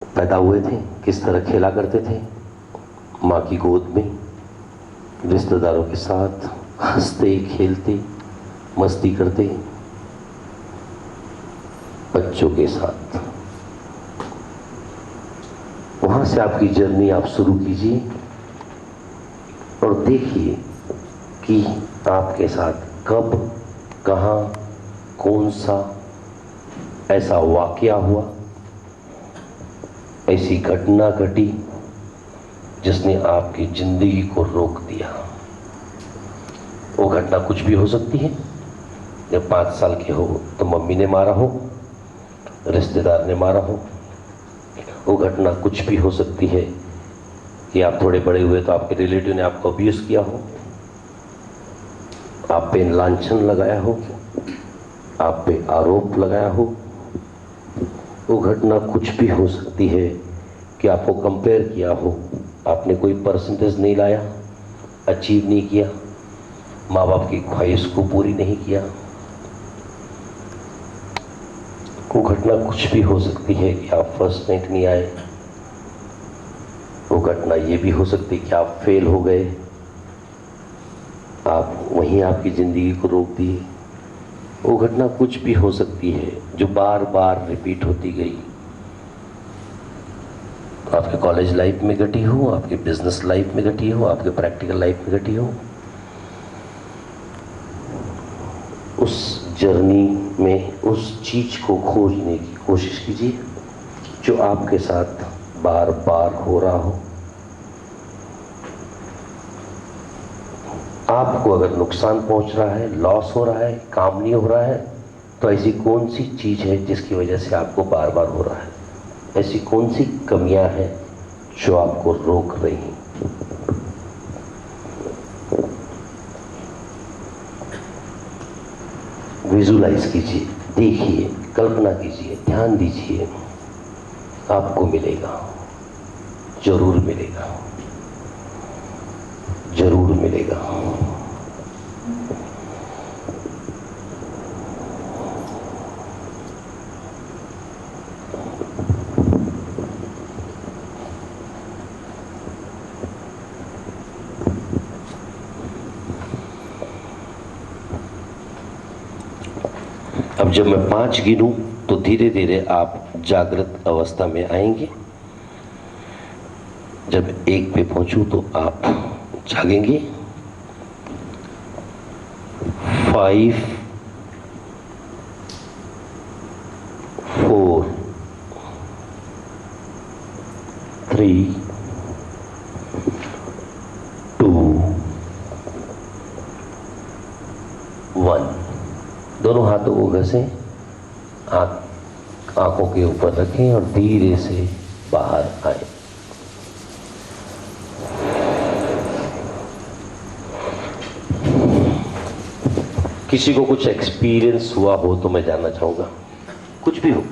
पैदा हुए थे, किस तरह खेला करते थे माँ की गोद में, रिश्तेदारों के साथ हंसते खेलते मस्ती करते, बच्चों के साथ। वहां से आपकी जर्नी आप शुरू कीजिए और देखिए कि आपके साथ कब, कहां, कौन सा ऐसा वाकया हुआ, ऐसी घटना घटी जिसने आपकी जिंदगी को रोक दिया। वो घटना कुछ भी हो सकती है। जब 5 साल के हो तो मम्मी ने मारा हो, रिश्तेदार ने मारा हो। वो घटना कुछ भी हो सकती है कि आप थोड़े बड़े हुए तो आपके रिलेटिव ने आपको अब्यूज किया हो, आप पे लांछन लगाया हो, आप पे आरोप लगाया हो। वो घटना कुछ भी हो सकती है कि आपको कंपेयर किया हो, आपने कोई परसेंटेज नहीं लाया, अचीव नहीं किया, माँ बाप की ख्वाहिश को पूरी नहीं किया। वो घटना कुछ भी हो सकती है कि आप फर्स्ट रैंक नहीं आए। वो घटना ये भी हो सकती है कि आप फेल हो गए, आप वहीं आपकी जिंदगी को रोक दिए। वो घटना कुछ भी हो सकती है जो बार बार रिपीट होती गई। आपके कॉलेज लाइफ में घटी हो, आपके बिजनेस लाइफ में घटी हो, आपके प्रैक्टिकल लाइफ में घटी हो। उस जर्नी में उस चीज को खोजने की कोशिश कीजिए जो आपके साथ बार बार हो रहा हो। आपको अगर नुकसान पहुंच रहा है, लॉस हो रहा है, काम नहीं हो रहा है, तो ऐसी कौन सी चीज है जिसकी वजह से आपको बार बार हो रहा है? ऐसी कौन सी कमियां हैं जो आपको रोक रही हैं? विजुलाइज कीजिए, देखिए, कल्पना कीजिए, ध्यान दीजिए, आपको मिलेगा, जरूर मिलेगा, जरूर मिलेगा। अब जब मैं 5 गिनूं तो धीरे धीरे आप जागृत अवस्था में आएंगे। जब 1 पे पहुंचूं तो आप जागेंगे। 5, 4, 3, 2, 1। दोनों हाथों को घसें, आंखों के ऊपर रखें और धीरे से बाहर आए। किसी को कुछ एक्सपीरियंस हुआ हो तो मैं जानना चाहूंगा, कुछ भी हो,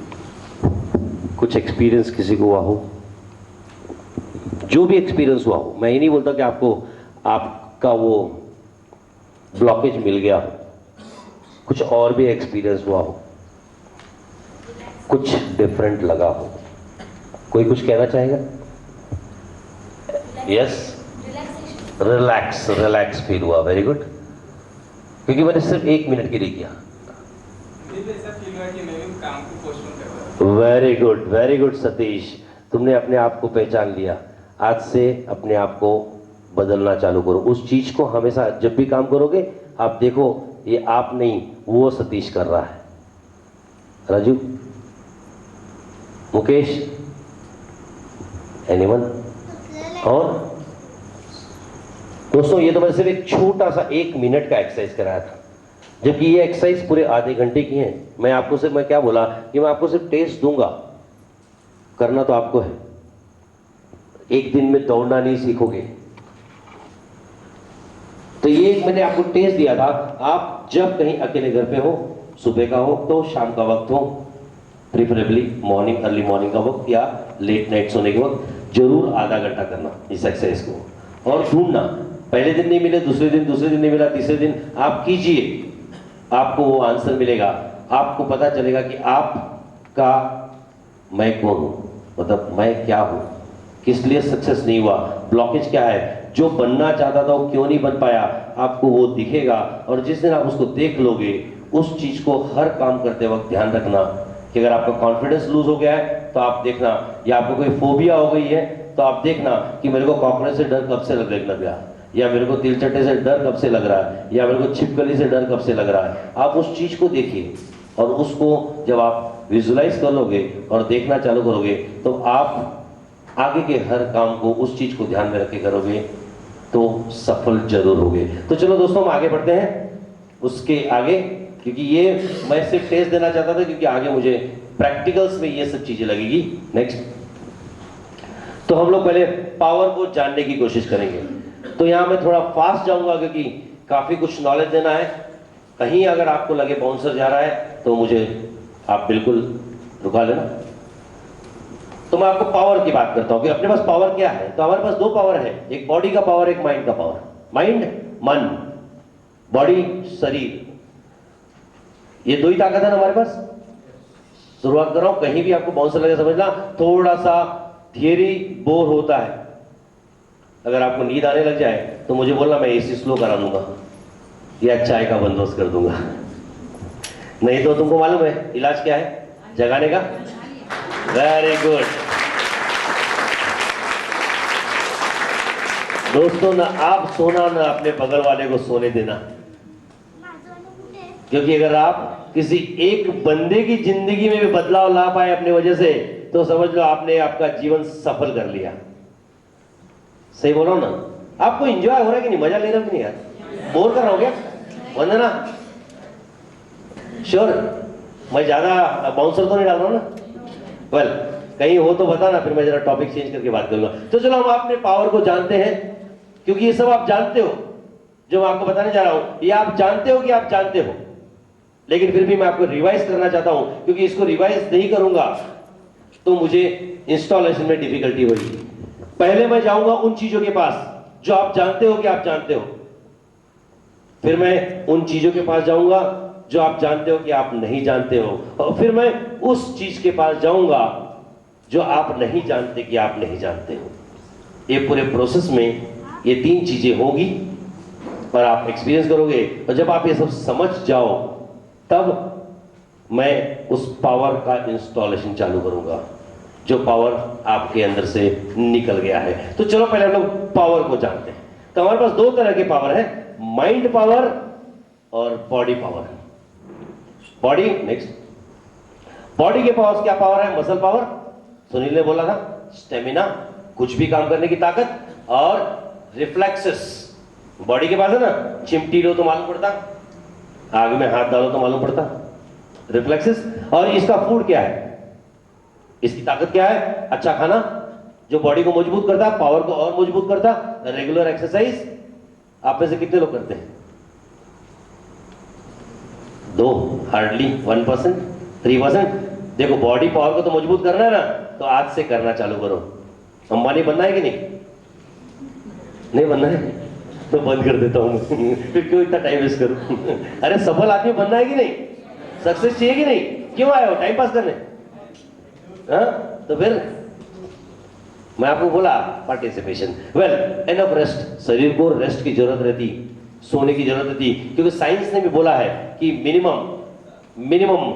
कुछ एक्सपीरियंस किसी को हुआ हो, जो भी एक्सपीरियंस हुआ हो। मैं ये नहीं बोलता कि आपको आपका वो ब्लॉकेज मिल गया हो, कुछ और भी एक्सपीरियंस हुआ हो, कुछ डिफरेंट लगा हो। कोई कुछ कहना चाहेगा? यस, रिलैक्स, रिलैक्स फील हुआ। वेरी गुड, क्योंकि मैंने सिर्फ 1 मिनट के लिए किया। Very good, very good Satish, तुमने अपने आप को पहचान लिया। आज से अपने आप को बदलना चालू करो। उस चीज को हमेशा जब भी काम करोगे आप देखो, ये आप नहीं, वो सतीश कर रहा है। राजू, मुकेश, एनीवन? और दोस्तों, ये तो मैं सिर्फ एक छोटा सा 1 मिनट का एक्सरसाइज कराया था, जबकि ये एक्सरसाइज पूरे आधे घंटे की है। मैं आपको सिर्फ, मैं क्या बोला कि मैं आपको सिर्फ टेस्ट दूंगा, करना तो आपको है। एक दिन में दौड़ना नहीं सीखोगे। तो ये मैंने आपको टेस्ट दिया था। आप जब कहीं अकेले घर पे हो, सुबह का हो तो शाम का वक्त हो, प्रिफरेबली मॉर्निंग, अर्ली मॉर्निंग का वक्त या लेट नाइट सोने के वक्त, जरूर आधा घंटा करना इस एक्सरसाइज को। और ढूंढना, पहले दिन नहीं मिले, दूसरे दिन नहीं मिला, तीसरे दिन आप कीजिए, आपको वो आंसर मिलेगा। आपको पता चलेगा कि आपका मैं कौन हूं। मतलब मैं क्या हूं, किस लिए सक्सेस नहीं हुआ, ब्लॉकेज क्या है, जो बनना चाहता था वो क्यों नहीं बन पाया, आपको वो दिखेगा। और जिस दिन आप उसको देख लोगे, उस चीज को हर काम करते वक्त ध्यान रखना कि अगर आपका कॉन्फिडेंस लूज हो गया है तो आप देखना, या आपको कोई फोबिया हो गई है तो आप देखना कि मेरे को कॉकरोच से डर कब से लगने लग गया, या मेरे को तिलचट्टे से डर कब से लग रहा है, या मेरे को छिपकली से डर कब से लग रहा है। आप उस चीज को देखिए, और उसको जब आप विजुलाइज कर लोगे और देखना चालू करोगे तो आप आगे के हर काम को उस चीज को ध्यान में रख के करोगे तो सफल जरूर होगे। तो चलो दोस्तों, हम आगे बढ़ते हैं उसके आगे, क्योंकि ये मैं सिर्फ टेस्ट देना चाहता था, क्योंकि आगे मुझे प्रैक्टिकल्स में ये सब चीजें लगेगी। नेक्स्ट, तो हम लोग पहले पावर को जानने की कोशिश करेंगे। तो यहां मैं थोड़ा फास्ट जाऊंगा क्योंकि काफी कुछ नॉलेज देना है। कहीं अगर आपको लगे बाउंसर जा रहा है तो मुझे आप बिल्कुल रुका लेना। तो मैं आपको पावर की बात करता हूं कि अपने पास पावर क्या है। तो हमारे पास दो पावर है, एक बॉडी का पावर, एक माइंड का पावर। माइंड मन, बॉडी शरीर, ये दो ही ताकत है ना हमारे पास। शुरुआत कर रहा हूं, कहीं भी आपको बाउंसर लगे समझना, थोड़ा सा थियरी बोर होता है। अगर आपको नींद आने लग जाए तो मुझे बोलना, मैं एसी स्लो करा दूंगा या चाय का बंदोबस्त कर दूंगा। नहीं तो तुमको मालूम है इलाज क्या है जगाने का। वेरी गुड दोस्तों, ना आप सोना ना अपने बगल वाले को सोने देना, क्योंकि अगर आप किसी एक बंदे की जिंदगी में भी बदलाव ला पाए अपनी वजह से, तो समझ लो आपने आपका जीवन सफल कर लिया। सही बोलो ना, आपको एंजॉय हो रहा है कि नहीं, मजा ले रहा हो कि नहीं यार, बोर कर रहा हूं क्या? वंदना श्योर, मैं ज्यादा बाउंसर तो नहीं डाल रहा हूं ना? वेल, कहीं हो तो बताना, फिर मैं जरा टॉपिक चेंज करके बात करूंगा। तो चलो, हम अपने पावर को जानते हैं, क्योंकि ये सब आप जानते हो जो मैं आपको बताने जा रहा हूं, ये आप जानते हो कि आप जानते हो, लेकिन फिर भी मैं आपको रिवाइज करना चाहता हूं, क्योंकि इसको रिवाइज नहीं करूंगा तो मुझे इंस्टॉलेशन में डिफिकल्टी होगी। पहले मैं जाऊंगा उन चीजों के पास जो आप जानते हो कि आप जानते हो, फिर मैं उन चीजों के पास जाऊंगा जो आप जानते हो कि आप नहीं जानते हो, और फिर मैं उस चीज के पास जाऊंगा जो आप नहीं जानते कि आप नहीं जानते हो। ये पूरे प्रोसेस में ये तीन चीजें होगी और आप एक्सपीरियंस करोगे, और जब आप ये सब समझ जाओ तब मैं उस पावर का इंस्टॉलेशन चालू करूंगा जो पावर आपके अंदर से निकल गया है। तो चलो पहले हम लोग पावर को जानते हैं। तो हमारे पास दो तरह के पावर है, माइंड पावर और body power. Body, next, body के पास क्या पावर है? मसल पावर, सुनील ने बोला था, स्टेमिना, कुछ भी काम करने की ताकत, और रिफ्लेक्सेस बॉडी के पास है ना। चिमटी लो तो मालूम पड़ता, आग में हाथ डालो तो मालूम पड़ता, रिफ्लेक्सेस। और इसका फूड क्या है, इसकी ताकत क्या है? अच्छा खाना, जो बॉडी को मजबूत करता, पावर को और मजबूत करता। रेगुलर एक्सरसाइज, आप में से कितने लोग करते हैं? दो, हार्डली 1%, 3%। देखो, बॉडी पावर को तो मजबूत करना है ना, तो आज से करना चालू करो। अंबानी बनना है कि नहीं? नहीं बनना है तो बंद कर देता हूं फिर क्यों इतना टाइम वेस्ट करूं अरे सफल आदमी बनना है कि नहीं? सक्सेस चाहिए कि नहीं? क्यों आए हो टाइम पास करने? तो फिर मैं आपको बोला पार्टिसिपेशन। वेल, एनफ रेस्ट, शरीर को रेस्ट की जरूरत रहती, सोने की जरूरत रहती, क्योंकि साइंस ने भी बोला है कि मिनिमम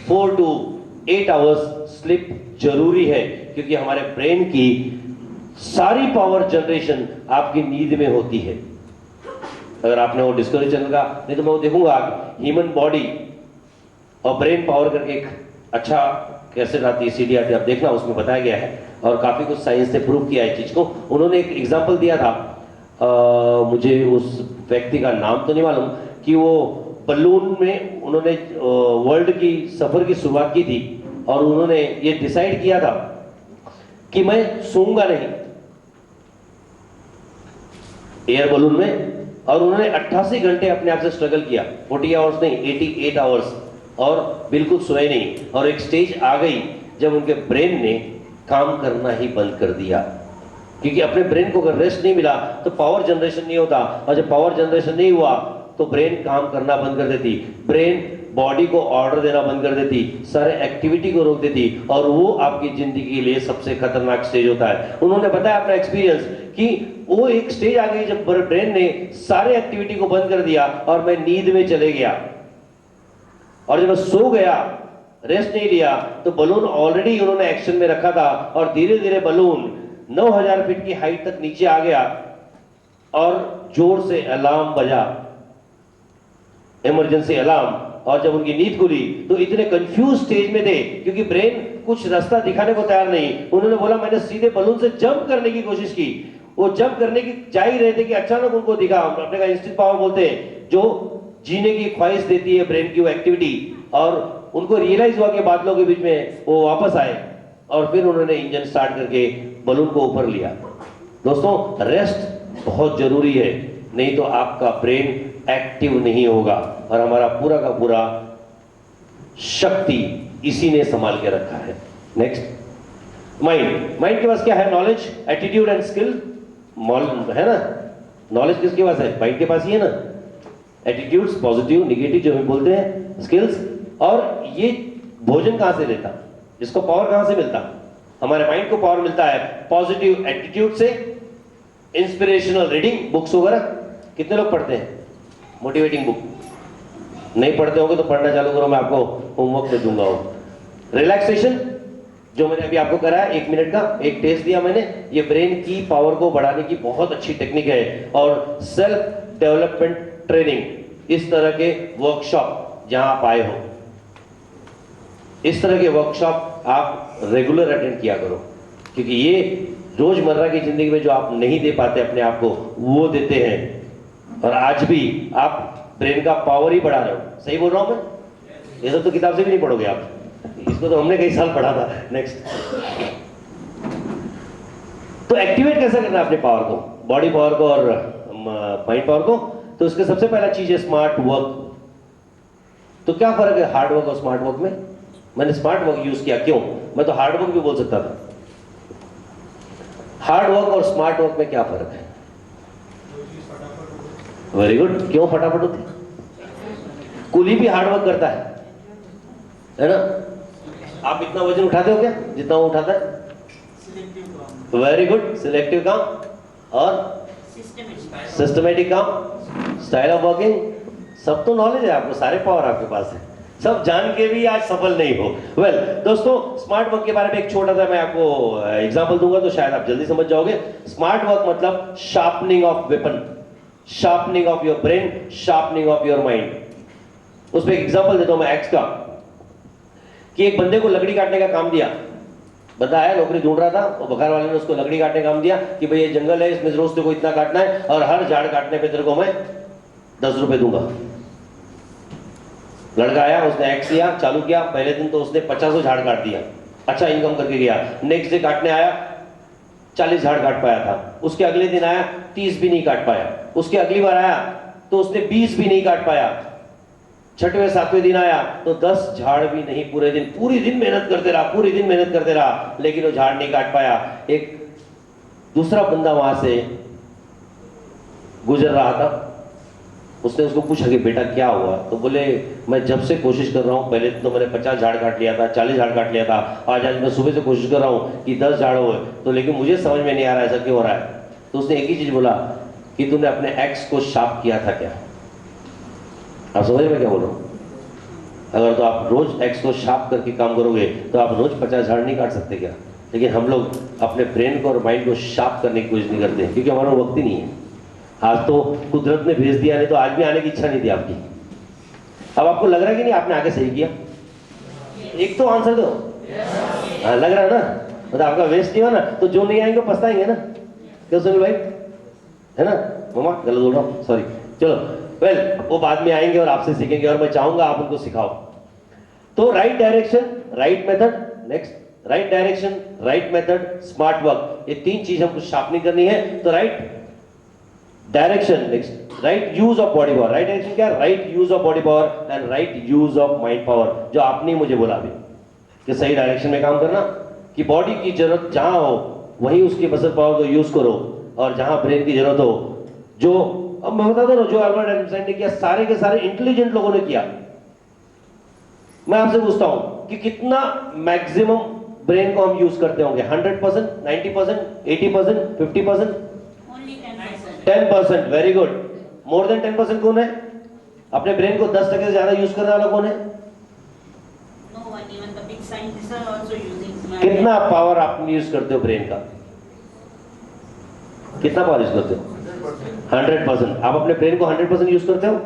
4 to 8 आवर्स स्लीप जरूरी है, क्योंकि हमारे ब्रेन की सारी पावर जनरेशन आपकी नींद में होती है। अगर आपने वो डिस्कवरी चैनल का, नहीं तो मैं वो देखूंगा, ह्यूमन बॉडी और ब्रेन पावर करके एक अच्छा कैसेट आती है, सीडी आती है, आप देखना, उसमें बताया गया है और काफी कुछ साइंस ने प्रूव किया है चीज को। उन्होंने एक एग्जांपल दिया था, मुझे उस व्यक्ति का नाम तो नहीं मालूम, कि वो बलून में उन्होंने वर्ल्ड की सफर की शुरुआत की थी, और उन्होंने ये डिसाइड किया था कि मैं सोऊंगा नहीं एयर बलून में, और उन्होंने 88 घंटे अपने आप से स्ट्रगल किया, 40 आवर्स नहीं, 88 आवर्स, और बिल्कुल सोए नहीं। और एक स्टेज आ गई जब उनके ब्रेन ने काम करना ही बंद कर दिया, क्योंकि अपने ब्रेन को अगर रेस्ट नहीं मिला तो पावर जनरेशन नहीं होता, और जब पावर जनरेशन नहीं हुआ तो ब्रेन काम करना बंद कर देती। ब्रेन बॉडी को ऑर्डर देना बंद कर देती, सारे एक्टिविटी को रोक देती, और वो आपकी जिंदगी के लिए सबसे खतरनाक स्टेज होता है। उन्होंने बताया अपना एक्सपीरियंस कि वो एक स्टेज आ गई जब ब्रेन ने सारे एक्टिविटी को बंद कर दिया और मैं नींद में चले गया, और जब मैं सो गया, रेस्ट नहीं लिया, तो बलून ऑलरेडी उन्होंने एक्शन में रखा था, और धीरे धीरे बलून 9000 फीट की हाइट तक नीचे आ गया, और जोर से अलार्म बजा, इमरजेंसी अलार्म। और जब उनकी नींद खुली तो इतने कंफ्यूज स्टेज में थे, क्योंकि ब्रेन कुछ रास्ता दिखाने को तैयार नहीं। उन्होंने बोला मैंने सीधे बलून से जंप करने की कोशिश की, वो जंप करने की जा ही रहे थे कि अचानक उनको दिखा, अपने का इंस्टिंक्ट पावर बोलते हैं, जो जीने की ख्वाहिश देती है ब्रेन की वो एक्टिविटी, और उनको रियलाइज हुआ कि बादलों के बीच में वो वापस आए, और फिर उन्होंने इंजन स्टार्ट करके बलून को ऊपर लिया। दोस्तों, रेस्ट बहुत जरूरी है, नहीं तो आपका ब्रेन एक्टिव नहीं होगा, और हमारा पूरा का पूरा शक्ति इसी ने संभाल के रखा है। Next, mind. माइंड के पास क्या है? नॉलेज, एटीट्यूड एंड स्किल, है ना। नॉलेज किसके पास है? माइंड के पास ही है ना। एटीट्यूड्स, पॉजिटिव, निगेटिव जो हम बोलते हैं, स्किल्स। और ये भोजन कहां से लेता, जिसको पावर कहां से मिलता? हमारे माइंड को पावर मिलता है पॉजिटिव एटीट्यूड से, इंस्पिरेशनल रीडिंग, बुक्स वगैरह। कितने लोग पढ़ते हैं मोटिवेटिंग बुक? नहीं पढ़ते होंगे तो पढ़ना चालू करो, मैं आपको होमवर्क दे दूंगा। रिलैक्सेशन, जो मैंने अभी आपको कराया 1 मिनट का एक टेस्ट दिया मैंने, ये ब्रेन की पावर को बढ़ाने की बहुत अच्छी टेक्निक है। और सेल्फ डेवलपमेंट ट्रेनिंग, इस तरह के वर्कशॉप जहां आप आए हो, इस तरह के वर्कशॉप आप रेगुलर अटेंड किया करो, क्योंकि ये रोजमर्रा की जिंदगी में जो आप नहीं दे पाते अपने आप को, वो देते हैं। और आज भी आप ब्रेन का पावर ही बढ़ा रहे हो। सही बोल रहा हूं मैं? ये सब तो किताब से भी नहीं पढ़ोगे आप, इसको तो हमने कई साल पढ़ा था। नेक्स्ट, तो एक्टिवेट कैसे करना है अपने पावर को, बॉडी पावर को और माइंड पावर को? तो इसके सबसे पहला चीज है स्मार्ट वर्क। तो क्या फर्क है हार्ड वर्क और स्मार्ट वर्क में? मैंने स्मार्ट वर्क यूज किया, क्यों? मैं तो हार्ड वर्क भी बोल सकता था। हार्ड वर्क और स्मार्ट वर्क में क्या फर्क है? Very good. क्यों फटाफट होती? कूली भी हार्ड वर्क करता है ना। आप इतना वजन उठाते हो क्या जितना वो उठाता है? Very good. सिलेक्टिव काम और सिस्टमेटिक काम, स्टाइल ऑफ वर्किंग, सब तो नॉलेज है आपको, सारे पावर आपके पास है, सब जान के भी आज सफल नहीं हो। वेल दोस्तों, स्मार्ट वर्क के बारे में एक छोटा सा मैं आपको एग्जांपल दूंगा तो शायद आप जल्दी समझ जाओगे। स्मार्ट वर्क मतलब sharpening of weapon, sharpening of your brain, sharpening of your mind. उसमें एक एग्जांपल देता हूं मैं एक्स का, कि एक बंदे को लकड़ी काटने का काम दिया। बंदा आया, नौकरी ढूंढ रहा था, और बघार वाले ने उसको लकड़ी काटने का काम दिया कि भाई ये जंगल है, इसमें रोज तेरे को इतना काटना है, और हर झाड़ काटने पे तेरे को मैं 10 रुपए दूंगा। लड़का आया, उसने एक्स किया, चालू किया। पहले दिन तो उसने 50 झाड़ काट दिया, अच्छा इनकम करके गया। नेक्स्ट डे काटने आया, 40 झाड़ काट पाया था। उसके अगले दिन आया, 30 भी नहीं काट पाया। उसके अगली बार आया तो उसने 20 भी नहीं काट पाया। छठवें सातवें दिन आया तो 10 झाड़ भी नहीं, पूरे दिन मेहनत करते रहा, पूरे दिन मेहनत करते रहा, लेकिन वो झाड़ नहीं काट पाया। एक दूसरा बंदा वहां से गुजर रहा था, उसने उसको पूछा कि बेटा क्या हुआ? तो बोले मैं जब से कोशिश कर रहा हूँ, पहले तो मैंने 50 झाड़ काट लिया था, 40 झाड़ काट लिया था, आज मैं सुबह से कोशिश कर रहा हूँ कि 10 झाड़ हो, तो लेकिन मुझे समझ में नहीं आ रहा ऐसा क्यों हो रहा है। तो उसने एक ही चीज बोला कि तूने अपने एक्स को शार्प किया था क्या? आप समझ में क्या बोल रहा हूँ? अगर तो आप रोज एक्स को शार्प करके काम करोगे तो आप रोज 50 झाड़ नहीं काट सकते क्या? लेकिन हम लोग अपने ब्रेन को और माइंड को शार्प करने की कोशिश नहीं करते, क्योंकि हमारा वक्त ही नहीं है। आज तो कुदरत ने भेज दिया, नहीं तो आज भी आने की इच्छा नहीं थी आपकी। अब आपको लग रहा है कि नहीं आपने आगे सही किया? एक तो आंसर दो। हाँ, लग रहा है ना? मतलब आपका वेस्ट नहीं हो ना, तो जो नहीं आएंगे पछताएंगे ना। क्यों सुनील भाई, है ना? मामा गलत बोल रहा हूँ, सॉरी। चलो वेल, वो बाद में आएंगे और आपसे सीखेंगे, और मैं चाहूंगा आप उनको सिखाओ। तो right direction, right method, next right direction, right method, smart work, ये 3 चीज हमको शार्पनिंग करनी है। तो right direction, next right use of body power. Right direction क्या? Right use of body power and right use of mind power, जो आपने मुझे बोला अभी कि सही डायरेक्शन में काम करना, कि बॉडी की जरूरत जहां हो वहीं उसकी मसल पावर को यूज करो, और जहां ब्रेन की जरूरत हो, जो अब मैं बता दो, जो अल्बर्ट आइंस्टाइन ने किया, सारे के सारे इंटेलिजेंट लोगों ने किया। मैं आपसे पूछता हूं कि कितना मैक्सिमम ब्रेन को हम यूज करते होंगे? 100%, 90%, 80%, 50%? Only 10%. 10%. Very good. More than 10% कौन है? अपने ब्रेन को 10% से ज्यादा यूज करने वाला कौन है? No one, even the big scientists are also using smart. कितना पावर आप यूज करते हो ब्रेन का? कितना पावर यूज करते हो? 100%. आप अपने ब्रेन को 100% यूज करते हो?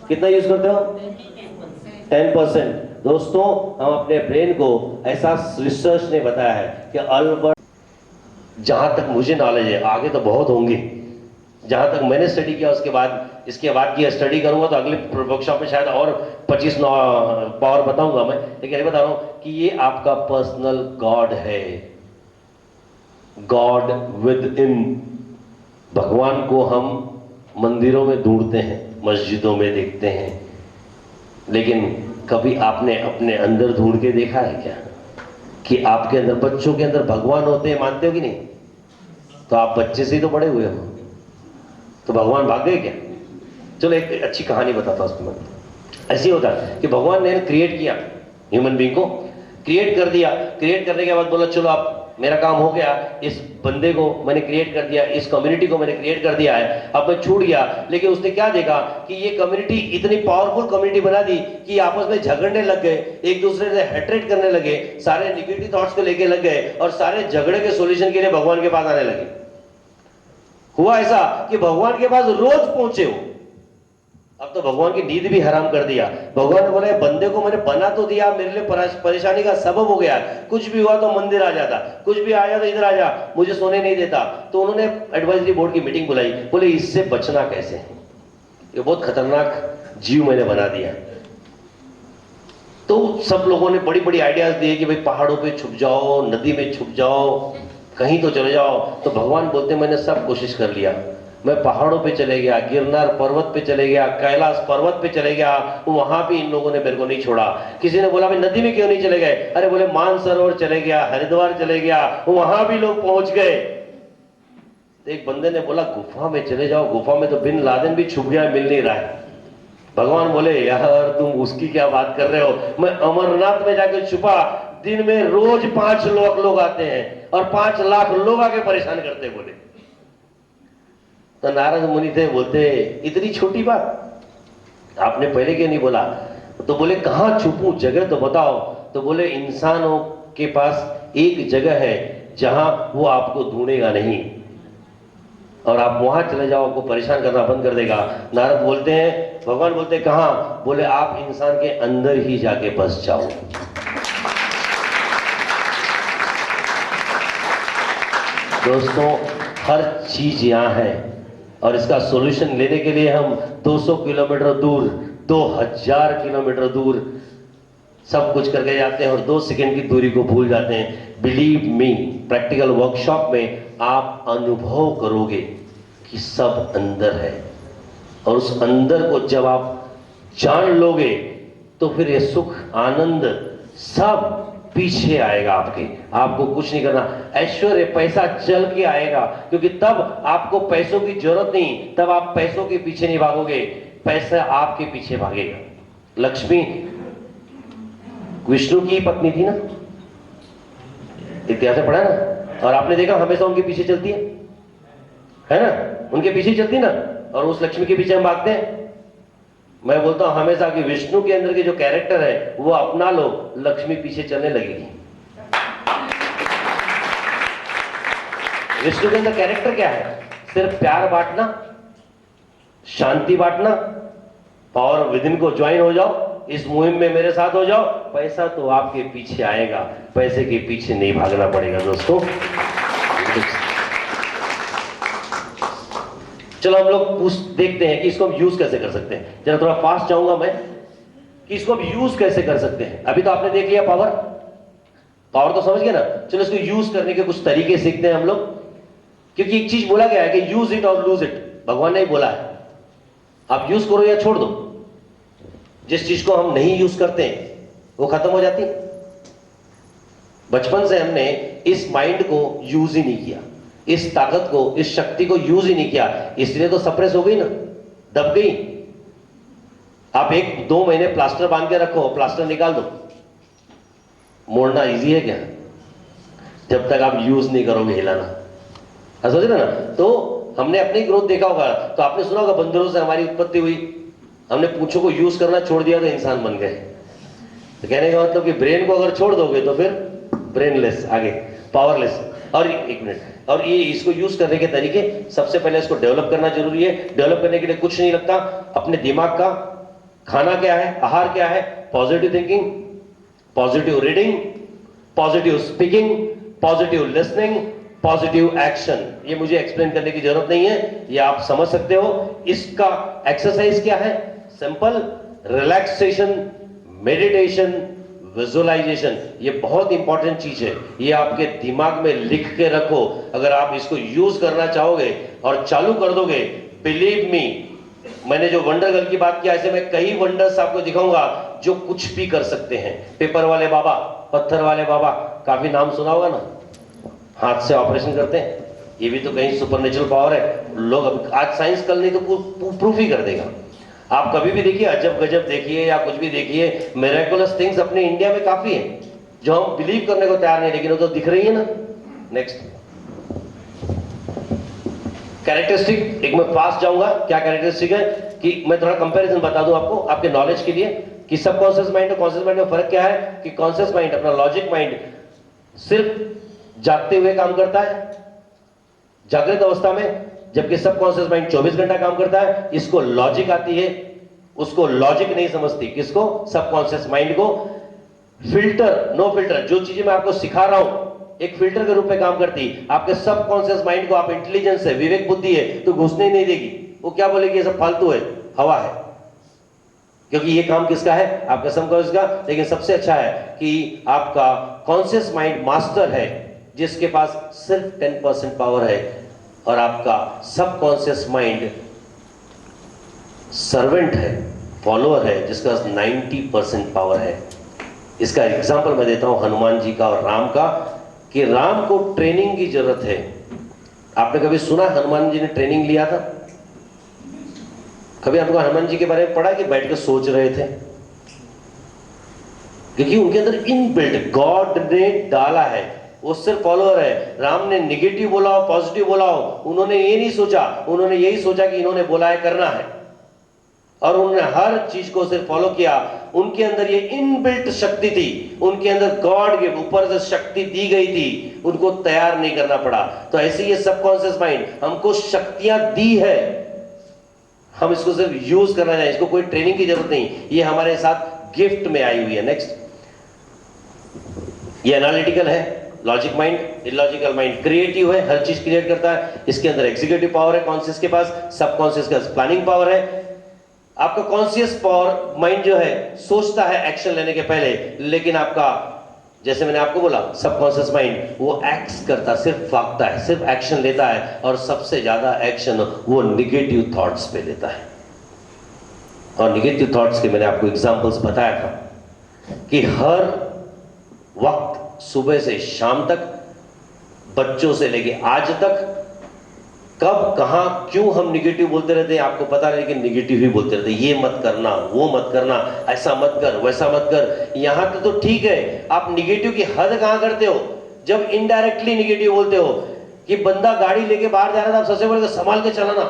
कितना यूज करते हो? Only 10%. 10%. दोस्तों, हम अपने ब्रेन को, ऐसा रिसर्च ने बताया है कि अल्बर्ट, जहां तक मुझे नॉलेज है, आगे तो बहुत होंगे, जहां तक मैंने स्टडी किया उसके बाद, इसके बाद की स्टडी करूंगा तो अगले वर्कशॉप में शायद और 25 पावर बताऊंगा मैं, लेकिन ये बता रहा हूं कि ये आपका पर्सनल गॉड है. God with in. भगवान को हम मंदिरों में ढूंढते हैं, मस्जिदों में देखते हैं, लेकिन कभी आपने अपने अंदर ढूंढ के देखा है क्या कि आपके अंदर, बच्चों के अंदर भगवान होते हैं? मानते हो कि नहीं? तो आप बच्चे से ही तो बड़े हुए हो, तो भगवान भाग गए क्या? चलो एक अच्छी कहानी बताता हूं उसमें. ऐसी होता है कि भगवान ने क्रिएट किया, ह्यूमन बीइंग को क्रिएट कर दिया. क्रिएट करने के बाद बोला चलो अब मेरा काम हो गया, इस बंदे को मैंने क्रिएट कर दिया, इस कम्युनिटी को मैंने क्रिएट कर दिया है, अब मैं छूट गया. लेकिन उसने क्या देखा कि ये कम्युनिटी इतनी पावरफुल कम्युनिटी बना दी कि आपस में झगड़ने लग गए, एक दूसरे से हेट्रेट करने लगे, सारे निगेटिव थॉट्स को लेके लग गए और सारे झगड़े के सॉल्यूशन के लिए भगवान के पास आने लगे. हुआ ऐसा कि भगवान के पास रोज पहुंचे हो. अब तो भगवान की नींद भी हराम कर दिया. भगवान ने बोला बंदे को मैंने बना तो दिया, मेरे लिए परेशानी का सबब हो गया, कुछ भी हुआ तो मंदिर आ जाता, कुछ भी आया तो इधर आ जा, मुझे सोने नहीं देता. तो उन्होंने एडवाइजरी बोर्ड की मीटिंग बुलाई, बोले इससे बचना कैसे, ये बहुत खतरनाक जीव मैंने बना दिया. तो सब लोगों ने बड़ी बड़ी आइडियाज दिए कि भाई पहाड़ों पे छुप जाओ, नदी में छुप जाओ, कहीं तो चले जाओ. तो भगवान बोलते मैंने सब कोशिश कर लिया, मैं पहाड़ों पे चले गया, गिरनार पर्वत पे चले गया, कैलाश पर्वत पे चले गया, वहां भी इन लोगों ने मेरे को नहीं छोड़ा. किसी ने बोला भाई नदी में क्यों नहीं चले गए? अरे बोले मानसरोवर चले गया, हरिद्वार चले गया, वहां भी लोग पहुंच गए. तो एक बंदे ने बोला गुफा में चले जाओ, गुफा में तो बिन लादेन भी छुप गया, मिल नहीं रहा है. भगवान बोले यार तुम उसकी क्या बात कर रहे हो, मैं अमरनाथ में जाकर छुपा, दिन में रोज 5 लाख लोग आते हैं और 5 लाख लोग आके परेशान करते. बोले तो नारद मुनि थे, बोलते इतनी छोटी बात आपने पहले क्यों नहीं बोला? तो बोले कहां छुपूं, जगह तो बताओ. तो बोले इंसानों के पास एक जगह है जहां वो आपको ढूंढेगा नहीं, और आप वहां चले जाओ, आपको परेशान करना बंद कर देगा. नारद बोलते हैं, भगवान बोलते हैं कहां? बोले आप इंसान के अंदर ही जाके बस जाओ. दोस्तों, हर चीज यहां है और इसका सॉल्यूशन लेने के लिए हम 200 किलोमीटर दूर, 2000 किलोमीटर दूर सब कुछ करके जाते हैं और 2 सेकंड की दूरी को भूल जाते हैं. बिलीव मी, प्रैक्टिकल वर्कशॉप में आप अनुभव करोगे कि सब अंदर है, और उस अंदर को जब आप जान लोगे तो फिर ये सुख आनंद सब पीछे आएगा आपके. आपको कुछ नहीं करना. ऐश्वर्य पैसा चल के आएगा, क्योंकि तब आपको पैसों की जरूरत नहीं, तब आप पैसों के पीछे नहीं भागोगे, पैसा आपके पीछे भागेगा. लक्ष्मी विष्णु की पत्नी थी ना, इतिहास में पढ़ा ना, और आपने देखा हमेशा उनके पीछे चलती है ना, उनके पीछे चलती ना, और उस लक्ष्मी के पीछे हम भागते हैं. मैं बोलता हूं हमेशा कि विष्णु के अंदर के जो कैरेक्टर है वो अपना लो, लक्ष्मी पीछे चलने लगेगी. विष्णु के अंदर कैरेक्टर क्या है? सिर्फ प्यार बांटना, शांति बांटना, और विदिन को ज्वाइन हो जाओ, इस मुहिम में मेरे साथ हो जाओ, पैसा तो आपके पीछे आएगा, पैसे के पीछे नहीं भागना पड़ेगा. दोस्तों चलो हम लोग देखते हैं कि इसको हम यूज कैसे कर सकते हैं. जरा थोड़ा फास्ट जाऊंगा मैं कि इसको हम यूज कैसे कर सकते हैं. अभी तो आपने देख लिया पावर तो समझ गए ना. चलो इसको यूज करने के कुछ तरीके सीखते हैं हम लोग, क्योंकि एक चीज बोला गया है कि यूज इट और लूज इट. भगवान ने ही बोला है, आप यूज करो या छोड़ दो. जिस चीज को हम नहीं यूज करते वो खत्म हो जाती. बचपन से हमने इस माइंड को यूज ही नहीं किया, इस ताकत को, इस शक्ति को यूज ही नहीं किया, इसलिए तो सप्रेस हो गई ना, दब गई. आप 1-2 महीने प्लास्टर बांध के रखो, प्लास्टर निकाल दो, मोड़ना इजी है क्या? जब तक आप यूज नहीं करोगे हिलाना, सोच रहे ना। तो हमने अपनी ग्रोथ देखा होगा, तो आपने सुना होगा बंदरों से हमारी उत्पत्ति हुई, हमने पूंछों को यूज करना छोड़ दिया तो इंसान बन गए। तो कहने का मतलब कि ब्रेन को अगर छोड़ दोगे तो फिर ब्रेनलेस, आगे पावरलेस। और एक मिनट, और ये इसको यूज करने के तरीके, सबसे पहले इसको डेवलप करना जरूरी है। डेवलप करने के लिए कुछ नहीं लगता, अपने दिमाग का खाना क्या है, आहार क्या है, positive thinking, positive reading, positive speaking, positive listening, positive action. ये मुझे एक्सप्लेन करने की जरूरत नहीं है, ये आप समझ सकते हो। इसका एक्सरसाइज क्या है? Simple, relaxation, meditation, visualisation. ये बहुत इंपॉर्टेंट चीज है, ये आपके दिमाग में लिख के रखो। अगर आप इसको यूज करना चाहोगे और चालू कर दोगे, बिलीव मी, मैंने जो वंडर गर्ल की बात किया, ऐसे मैं कई वंडर्स आपको दिखाऊंगा जो कुछ भी कर सकते हैं। पेपर वाले बाबा, पत्थर वाले बाबा, काफी नाम सुना होगा ना, हाथ से ऑपरेशन करते हैं, ये भी तो कहीं सुपरनेचुरल पावर है। लोग आज साइंस कल नहीं तो प्रूफ ही कर देगा। आप कभी भी देखिए, अजब गजब देखिए या कुछ भी देखिए, मिरेकुलस थिंग्स अपने इंडिया में काफी है जो हम बिलीव करने को तैयार नहीं, लेकिन वो तो दिख रही है ना। नेक्स्ट कैरेक्टरिस्टिक, एक मैं फास्ट जाऊंगा। क्या कैरेक्टरिस्टिक है कि मैं थोड़ा कंपैरिजन बता दूं आपको आपके नॉलेज के लिए कि सबकॉन्शियस माइंड और कॉन्शियस माइंड में फर्क क्या है। कि कॉन्शियस माइंड, अपना लॉजिक माइंड, सिर्फ जागते हुए काम करता है, जागृत अवस्था में, जबकि सबकॉन्शियस माइंड 24 घंटा काम करता है। इसको लॉजिक आती है, उसको लॉजिक नहीं समझती। किसको? सबकॉन्शियस माइंड को। फिल्टर, नो फिल्टर, जो चीजें मैं आपको सिखा रहा हूं एक फिल्टर के रूप में काम करती। आपके सबकॉन्शियस माइंड को आप इंटेलिजेंस है, विवेक बुद्धि है तो घुसने ही नहीं देगी। वो क्या बोलेगी? ये सब फालतू है, हवा है। क्योंकि ये काम किसका है? आपका सबकॉन्शियस का। लेकिन सबसे अच्छा है कि आपका कॉन्शियस माइंड मास्टर है, जिसके पास सिर्फ 10% पावर है, और आपका सबकॉन्शियस माइंड सर्वेंट है, फॉलोअर है, जिसका 90% पावर है। इसका एग्जांपल मैं देता हूं हनुमान जी का और राम का, कि राम को ट्रेनिंग की जरूरत है। आपने कभी सुना हनुमान जी ने ट्रेनिंग लिया था? कभी आपको हनुमान जी के बारे में पढ़ा कि बैठ कर सोच रहे थे? क्योंकि उनके अंदर इनबिल्ट गॉड ने डाला है, वो सिर्फ फॉलोअर है। राम ने निगेटिव बोला हो, पॉजिटिव बोला हो, उन्होंने ये नहीं सोचा, उन्होंने यही सोचा कि इन्होंने बोला है करना है, और उन्होंने हर चीज को सिर्फ फॉलो किया। उनके अंदर ये इनबिल्ट शक्ति थी, उनके अंदर गॉड के ऊपर से शक्ति दी गई थी, उनको तैयार नहीं करना पड़ा। तो ऐसे ये सबकॉन्शियस माइंड हमको शक्तियां दी है, हम इसको सिर्फ यूज करना चाहिए, इसको कोई ट्रेनिंग की जरूरत नहीं, ये हमारे साथ गिफ्ट में आई हुई है। नेक्स्ट, ये एनालिटिकल है, logic mind. Illogical mind creative है, हर चीज क्रिएट करता है। इसके अंदर एग्जीक्यूटिव पावर है कॉन्शियस के पास, सबकॉन्शियस का प्लानिंग पावर है। आपका कॉन्शियस पावर माइंड जो है सोचता है एक्शन लेने के पहले, लेकिन आपका, जैसे मैंने आपको बोला, सबकॉन्शियस माइंड वो एक्ट करता, सिर्फ भागता है, सिर्फ एक्शन लेता है, और सबसे ज्यादा एक्शन वो निगेटिव थॉट्स पे लेता है। और निगेटिव थॉट्स के मैंने आपको एग्जांपल्स बताया था कि हर वक्त सुबह से शाम तक, बच्चों से लेके आज तक, कब कहां क्यों हम निगेटिव बोलते रहते हैं आपको पता नहीं, लेकिन निगेटिव ही बोलते रहते हैं। ये मत करना, वो मत करना, ऐसा मत कर, वैसा मत कर। यहां तो ठीक है, आप निगेटिव की हद कहां करते हो? जब इनडायरेक्टली निगेटिव बोलते हो कि बंदा गाड़ी लेके बाहर जा रहा था, आप सबसे बोले संभाल के चलाना,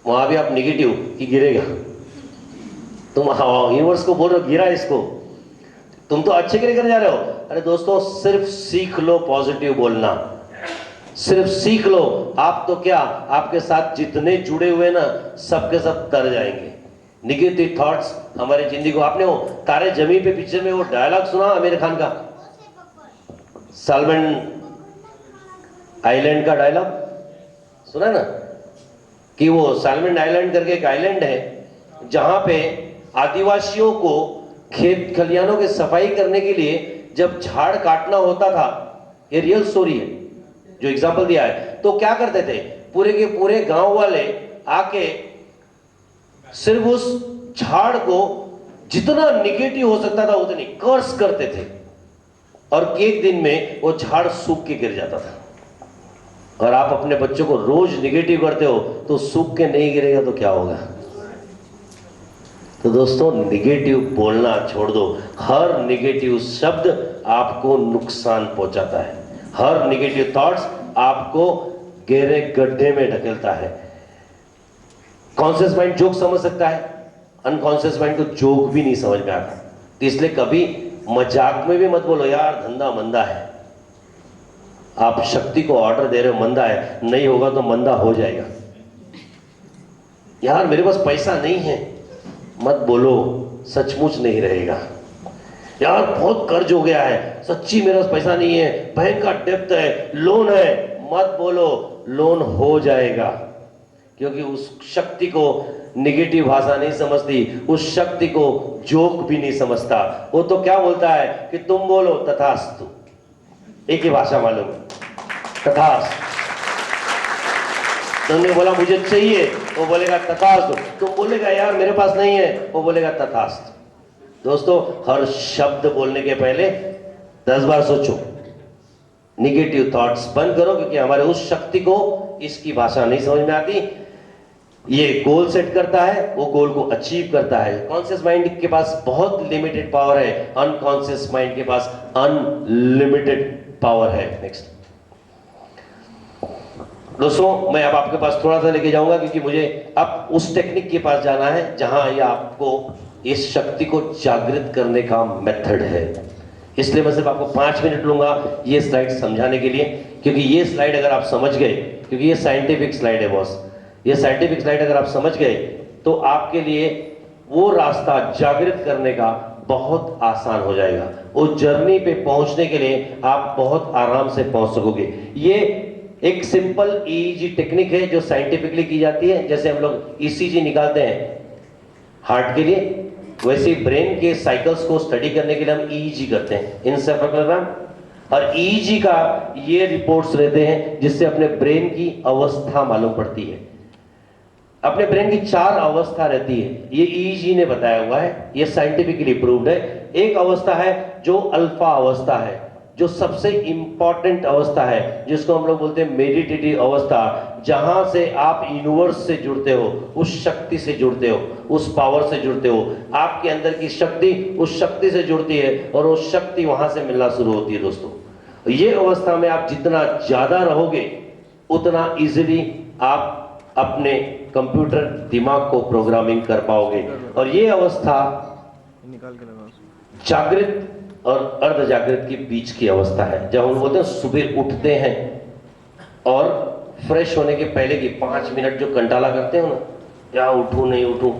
वहां भी आप निगेटिव कि गिरेगा। तुम यूनिवर्स को बोल रहे हो गिरा इसको, तुम तो अच्छे के लिए कर जा रहे हो। अरे दोस्तों, सिर्फ सीख लो पॉजिटिव बोलना, सिर्फ सीख लो। आप तो क्या, आपके साथ जितने जुड़े हुए ना, सबके सब तर जाएंगे। निगेटिव थॉट्स हमारी जिंदगी को, आपने वो तारे जमीन पे पिक्चर में वो डायलॉग सुना आमिर खान का, सालमन आइलैंड का डायलॉग सुना ना, कि वो सालमन आइलैंड करके एक आइलैंड है जहां पे आदिवासियों को खेत खलियानों की सफाई करने के लिए जब झाड़ काटना होता था, ये रियल स्टोरी है जो एग्जांपल दिया है, तो क्या करते थे, पूरे के पूरे गांव वाले आके सिर्फ उस झाड़ को जितना निगेटिव हो सकता था उतनी कर्स करते थे, और एक दिन में वो झाड़ सूख के गिर जाता था। और आप अपने बच्चों को रोज निगेटिव करते हो तो सूख के नहीं गिरेगा तो क्या होगा? तो दोस्तों निगेटिव बोलना छोड़ दो। हर निगेटिव शब्द आपको नुकसान पहुंचाता है, हर निगेटिव थॉट्स आपको गहरे गड्ढे में ढकेलता है। कॉन्शियस माइंड जोक समझ सकता है, अनकॉन्शियस माइंड को जोक भी नहीं समझ में आता। तो इसलिए कभी मजाक में भी मत बोलो यार धंधा मंदा है। आप शक्ति को ऑर्डर दे रहे हो मंदा है, नहीं होगा तो मंदा हो जाएगा। यार मेरे पास पैसा नहीं है, मत बोलो, सचमुच नहीं रहेगा। यार बहुत कर्ज हो गया है, सच्ची मेरे पास पैसा नहीं है, बैंक का डेब्ट है, लोन है, मत बोलो, लोन हो जाएगा। क्योंकि उस शक्ति को निगेटिव भाषा नहीं समझती, उस शक्ति को जोक भी नहीं समझता। वो तो क्या बोलता है कि तुम बोलो तथास्तु, एक ही भाषा मालूम है, तथास्तु। तुमने बोला मुझे चाहिए, वो बोलेगा तथास्तु। तुम बोलेगा यार मेरे पास नहीं है, वो बोलेगा तथास्तु। दोस्तों हर शब्द बोलने के पहले 10 बार सोचो, निगेटिव थॉट्स बंद करो, क्योंकि हमारे उस शक्ति को इसकी भाषा नहीं समझ में आती। ये गोल सेट करता है, वो गोल को अचीव करता है। कॉन्शियस माइंड के पास बहुत लिमिटेड पावर है, अनकॉन्शियस माइंड के पास अनलिमिटेड पावर है। नेक्स्ट दोस्तों, मैं अब आपके पास थोड़ा सा लेके जाऊंगा, क्योंकि मुझे अब उस टेक्निक के पास जाना है जहां ये आपको इस शक्ति को जागृत करने का मेथड है। इसलिए मैं सिर्फ आपको 5 मिनट लूंगा ये स्लाइड समझाने के लिए, क्योंकि ये स्लाइड अगर आप समझ गए, क्योंकि ये साइंटिफिक स्लाइड है बॉस, ये साइंटिफिक स्लाइड अगर आप समझ गए तो आपके लिए वो रास्ता जागृत करने का बहुत आसान हो जाएगा। उस जर्नी पे पहुंचने के लिए आप बहुत आराम से पहुंच सकोगे। ये एक सिंपल ईईजी टेक्निक है जो साइंटिफिकली की जाती है। जैसे हम लोग ईसीजी निकालते हैं हार्ट के लिए, वैसे ही ब्रेन के साइकिल्स को स्टडी करने के लिए हम ईईजी करते हैं, इंसेफेलोग्राम। और ईईजी का ये रिपोर्ट्स रहते हैं जिससे अपने ब्रेन की अवस्था मालूम पड़ती है। अपने ब्रेन की 4 अवस्था रहती है, ये ईईजी ने बताया हुआ है, ये साइंटिफिकली प्रूव्ड है। एक अवस्था है जो अल्फा अवस्था है, जो सबसे इंपॉर्टेंट अवस्था है, जिसको हम लोग बोलते हैं मेडिटेटिव अवस्था, जहां से आप यूनिवर्स से जुड़ते हो, उस शक्ति से जुड़ते हो, उस पावर से जुड़ते हो। आपके अंदर की शक्ति उस शक्ति से जुड़ती है और वो शक्ति वहां से मिलना शुरू होती है। दोस्तों ये अवस्था में आप जितना ज्यादा रहोगे उतना इजीली आप अपने कंप्यूटर दिमाग को प्रोग्रामिंग कर पाओगे। और ये अवस्था जागृत और अर्ध जागृत के बीच की अवस्था है। जब हम बोलते हैं सुबह उठते हैं और फ्रेश होने के पहले की 5 मिनट जो कंटाला करते हो ना, क्या उठूं नहीं उठूं,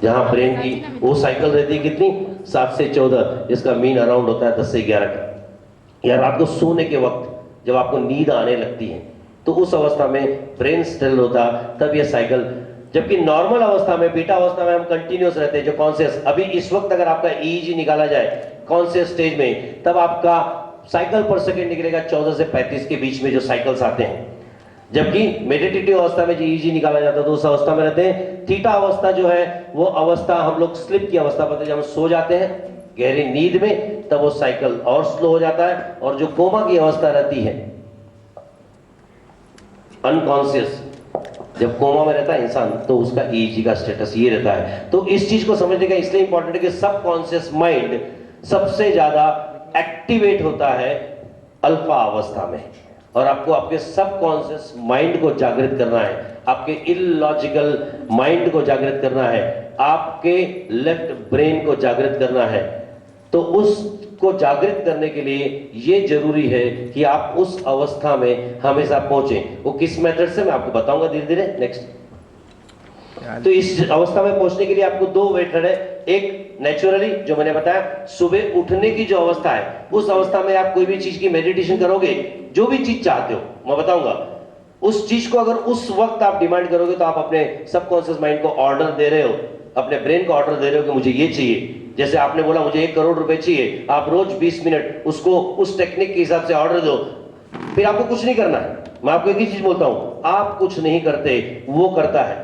जहां ब्रेन की वो साइकिल रहती है कितनी, 7 से 14, जिसका मीन अराउंड होता है 10 से 11 का। या रात को सोने के वक्त जब आपको नींद आने लगती है, तो उस अवस्था में ब्रेन स्टिल होता, तब ये साइकिल। जबकि नॉर्मल अवस्था में, बीटा अवस्था में हम कंटिन्यूअस रहते हैं, जो कॉन्शियस। अभी इस वक्त अगर आपका ईईजी निकाला जाए कॉन्शियस स्टेज में, तब आपका साइकिल पर सेकंड निकलेगा 14 से 35 के बीच में जो साइकिल्स आते हैं। जबकि मेडिटेटिव अवस्था में जो ईईजी निकाला जाता है तो उस अवस्था में रहते हैं। थीटा अवस्था जो है वो अवस्था हम लोग स्लिप की अवस्था पर, जब हम सो जाते हैं गहरी नींद में, तब वो साइकिल और स्लो हो जाता है। और जो कोमा की अवस्था रहती है, अनकॉन्शियस, जब कोमा में रहता है इंसान, तो उसका ईईजी का स्टेटस ये रहता है। तो इस चीज को समझने का इसलिए इंपॉर्टेंट है कि सबकॉन्शियस माइंड सबसे ज्यादा एक्टिवेट होता है अल्फा अवस्था में। और आपको आपके सबकॉन्शियस माइंड को जागृत करना है, आपके इलॉजिकल माइंड को जागृत करना है, आपके लेफ्ट ब्रेन को जागृत करना है। तो उसको जागृत करने के लिए ये जरूरी है कि आप उस अवस्था में हमेशा पहुंचे। वो किस मेथड से मैं आपको बताऊंगा धीरे धीरे। नेक्स्ट, तो इस अवस्था में पहुंचने के लिए आपको 2 मेथड है। एक नेचुरली, जो मैंने बताया, सुबह उठने की जो अवस्था है, उस अवस्था में आप कोई भी चीज की मेडिटेशन करोगे, जो भी चीज चाहते हो मैं बताऊंगा, उस चीज को अगर उस वक्त आप डिमांड करोगे तो आप अपने सबकॉन्शियस माइंड को ऑर्डर दे रहे हो, अपने ब्रेन को ऑर्डर दे रहे हो कि मुझे ये चाहिए। जैसे आपने बोला मुझे 1 करोड़ रुपए चाहिए, आप रोज 20 मिनट उसको उस टेक्निक के हिसाब से ऑर्डर दो, फिर आपको कुछ नहीं करना है। मैं आपको एक ही चीज बोलता हूं, आप कुछ नहीं करते, वो करता है।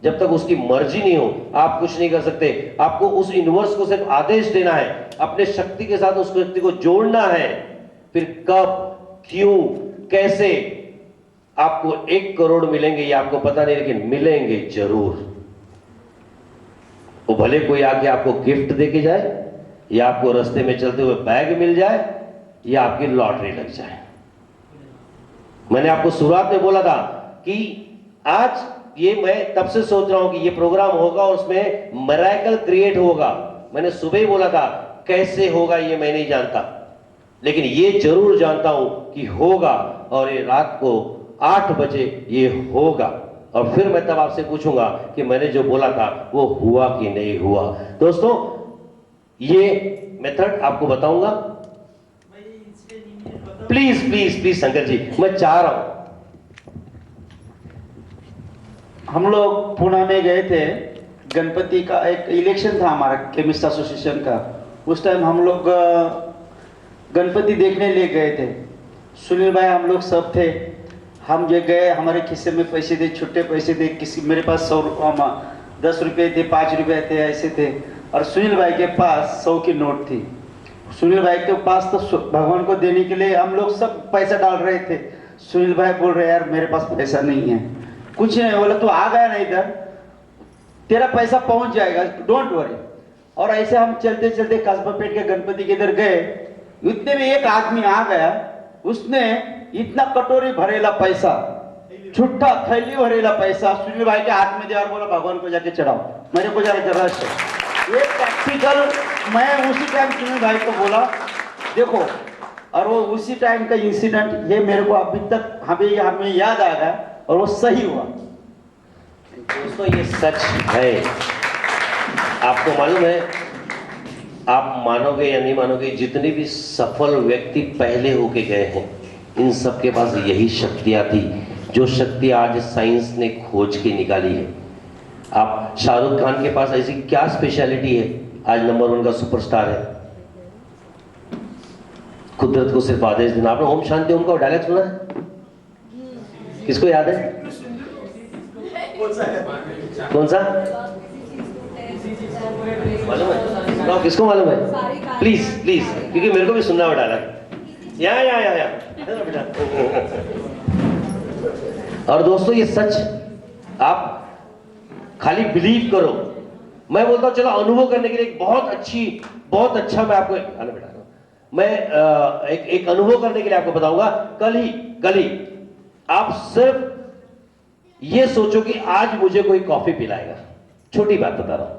जब तक उसकी मर्जी नहीं हो आप कुछ नहीं कर सकते। आपको उस यूनिवर्स को सिर्फ आदेश देना है, अपने शक्ति के साथ उस शक्ति को जोड़ना है। फिर कब, क्यों, कैसे आपको 1 करोड़ मिलेंगे ये आपको पता नहीं, लेकिन मिलेंगे जरूर। वो भले कोई आके आपको गिफ्ट दे के जाए, या आपको रास्ते में चलते हुए बैग मिल जाए, या आपकी लॉटरी लग जाए। मैंने आपको शुरुआत में बोला था कि आज ये मैं तब से सोच रहा हूं कि ये प्रोग्राम होगा और उसमें मिरेकल क्रिएट होगा। मैंने सुबह ही बोला था, कैसे होगा ये मैं नहीं जानता, लेकिन ये जरूर जानता हूं कि होगा, और ये रात को 8 बजे ये होगा। और फिर मैं तब आपसे पूछूंगा कि मैंने जो बोला था वो हुआ कि नहीं हुआ। दोस्तों, ये मेथड आपको बताऊंगा। Please please please Shankar ji, मैं चाह रहा हूं। हम लोग पुणे में गए थे, गणपति का एक इलेक्शन था हमारा केमिस्ट एसोसिएशन का। उस टाइम हम लोग गणपति देखने ले गए थे। सुनील भाई हम लोग सब थे। हम जो गए, हमारे खिस्से में पैसे थे, छुट्टे पैसे थे, किसी मेरे पास 10 रुपये थे, 5 रुपये थे, ऐसे थे। और सुनील भाई के पास 100 की नोट थी। सुनील भाई के पास तो भगवान को देने के लिए हम लोग सब पैसा डाल रहे थे। सुनील भाई बोल रहे यार मेरे पास पैसा नहीं है, कुछ नहीं। बोला तू आ गया ना इधर, तेरा पैसा पहुंच जाएगा, डोंट वरी। और ऐसे हम चलते चलते कस्बापेट के गणपति के इधर गए। इतने में एक आदमी आ गया, उसने इतना कटोरी भरेला पैसा, छुट्टा थैली भरेला पैसा सुनील भाई के हाथ में दिया और बोला भगवान को जाके चढ़ाओ, मेरे को जरा रश है। ये प्रैक्टिकल मैं उसी टाइम सुनील भाई को बोला देखो, और वो उसी टाइम का इंसिडेंट ये मेरे को अभी तक हमें याद आ गया, और वो सही हुआ। दोस्तों, ये सच है। आपको मालूम है, आप मानोगे या नहीं मानोगे, जितने भी सफल व्यक्ति पहले होके गए हैं, इन सब के पास यही शक्तियां थी, जो शक्ति आज साइंस ने खोज के निकाली है। आप शाहरुख खान के पास ऐसी क्या स्पेशलिटी है, आज नंबर 1 का सुपरस्टार है। कुदरत को सिर्फ आदेश देना। आपने ओम शांति ओम का डायलॉग सुना है? किसको याद है? कौन सा मालूम है? तो किसको मालूम है? प्लीज प्लीज, क्योंकि मेरे को भी सुनना हुआ डायलॉग। या और दोस्तों, ये सच, आप खाली बिलीव करो। मैं बोलता हूं चलो अनुभव करने के लिए एक बहुत अच्छा मैं आपको मैं एक अनुभव करने के लिए आपको बताऊंगा। कल ही आप सिर्फ ये सोचो कि आज मुझे कोई कॉफी पिलाएगा। छोटी बात बता रहा हूं।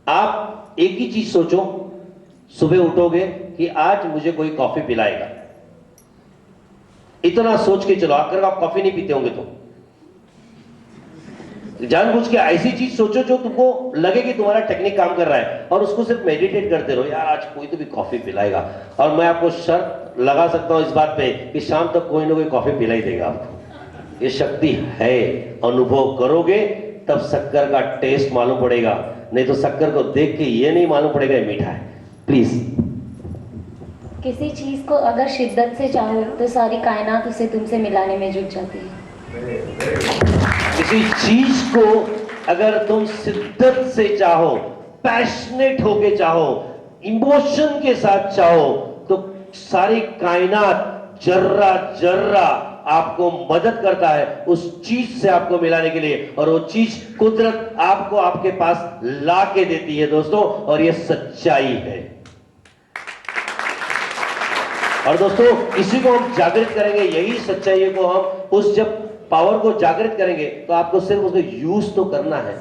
आप एक ही चीज सोचो, सुबह उठोगे कि आज मुझे कोई कॉफी पिलाएगा। इतना सोच के चलो। अगर आप कॉफी नहीं पीते होंगे तो जानबूझ के ऐसी चीज सोचो जो तुमको लगे कि तुम्हारा टेक्निक काम कर रहा है, और उसको सिर्फ मेडिटेट करते रहो, यार आज कोई तो भी कॉफी पिलाएगा। और मैं आपको शर्त लगा सकता हूं इस बात पे कि शाम तक कोई ना कोई कॉफी पिला ही देगा आपको। ये शक्ति है। अनुभव करोगे तब शक्कर का टेस्ट मालूम पड़ेगा, नहीं तो शक्कर को देख के ये नहीं मालूम पड़ेगा ये मीठा है। प्लीज, किसी चीज को अगर शिद्दत से चाहो तो सारी कायनात उसे तुमसे मिलाने में जुट जाती है। किसी चीज को अगर तुम शिद्दत से चाहो, पैशनेट होके चाहो, इमोशन के साथ चाहो, तो सारी कायनात जर्रा जर्रा आपको मदद करता है उस चीज से आपको मिलाने के लिए, और वो चीज कुदरत आपको आपके पास ला के देती है दोस्तों। और ये सच्चाई है। और दोस्तों, इसी को हम जागृत करेंगे, यही सच्चाई को हम उस जब पावर को जागृत करेंगे तो आपको सिर्फ उसको यूज तो करना है,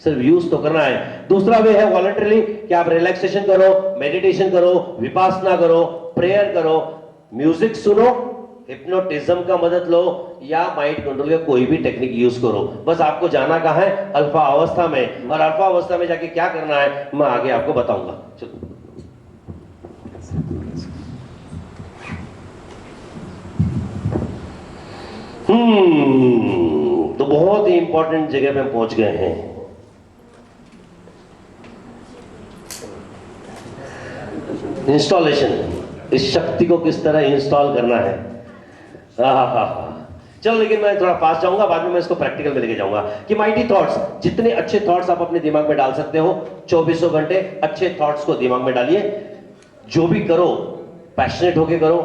सिर्फ यूज तो करना है। दूसरा वे है वॉलंटरली, कि आप रिलैक्सेशन करो, मेडिटेशन करो, विपासना करो, प्रेयर करो, म्यूजिक सुनो, हिप्नोटिज्म का मदद लो, या माइंड कंट्रोल का कोई भी टेक्निक यूज करो। बस आपको जाना कहां है? अल्फा अवस्था में। और अल्फा अवस्था में जाके क्या करना है मैं आगे आपको बताऊंगा। चलो, तो बहुत ही इंपॉर्टेंट जगह पे पहुंच गए हैं। इंस्टॉलेशन, इस शक्ति को किस तरह इंस्टॉल करना है। चलो, लेकिन मैं थोड़ा फास्ट जाऊंगा, बाद में मैं इसको प्रैक्टिकल में लेके जाऊंगा कि माइटी थॉट्स, जितने अच्छे थॉट्स आप अपने दिमाग में डाल सकते हो, 24 घंटे अच्छे थॉट्स को दिमाग में डालिए। जो भी करो पैशनेट होके करो,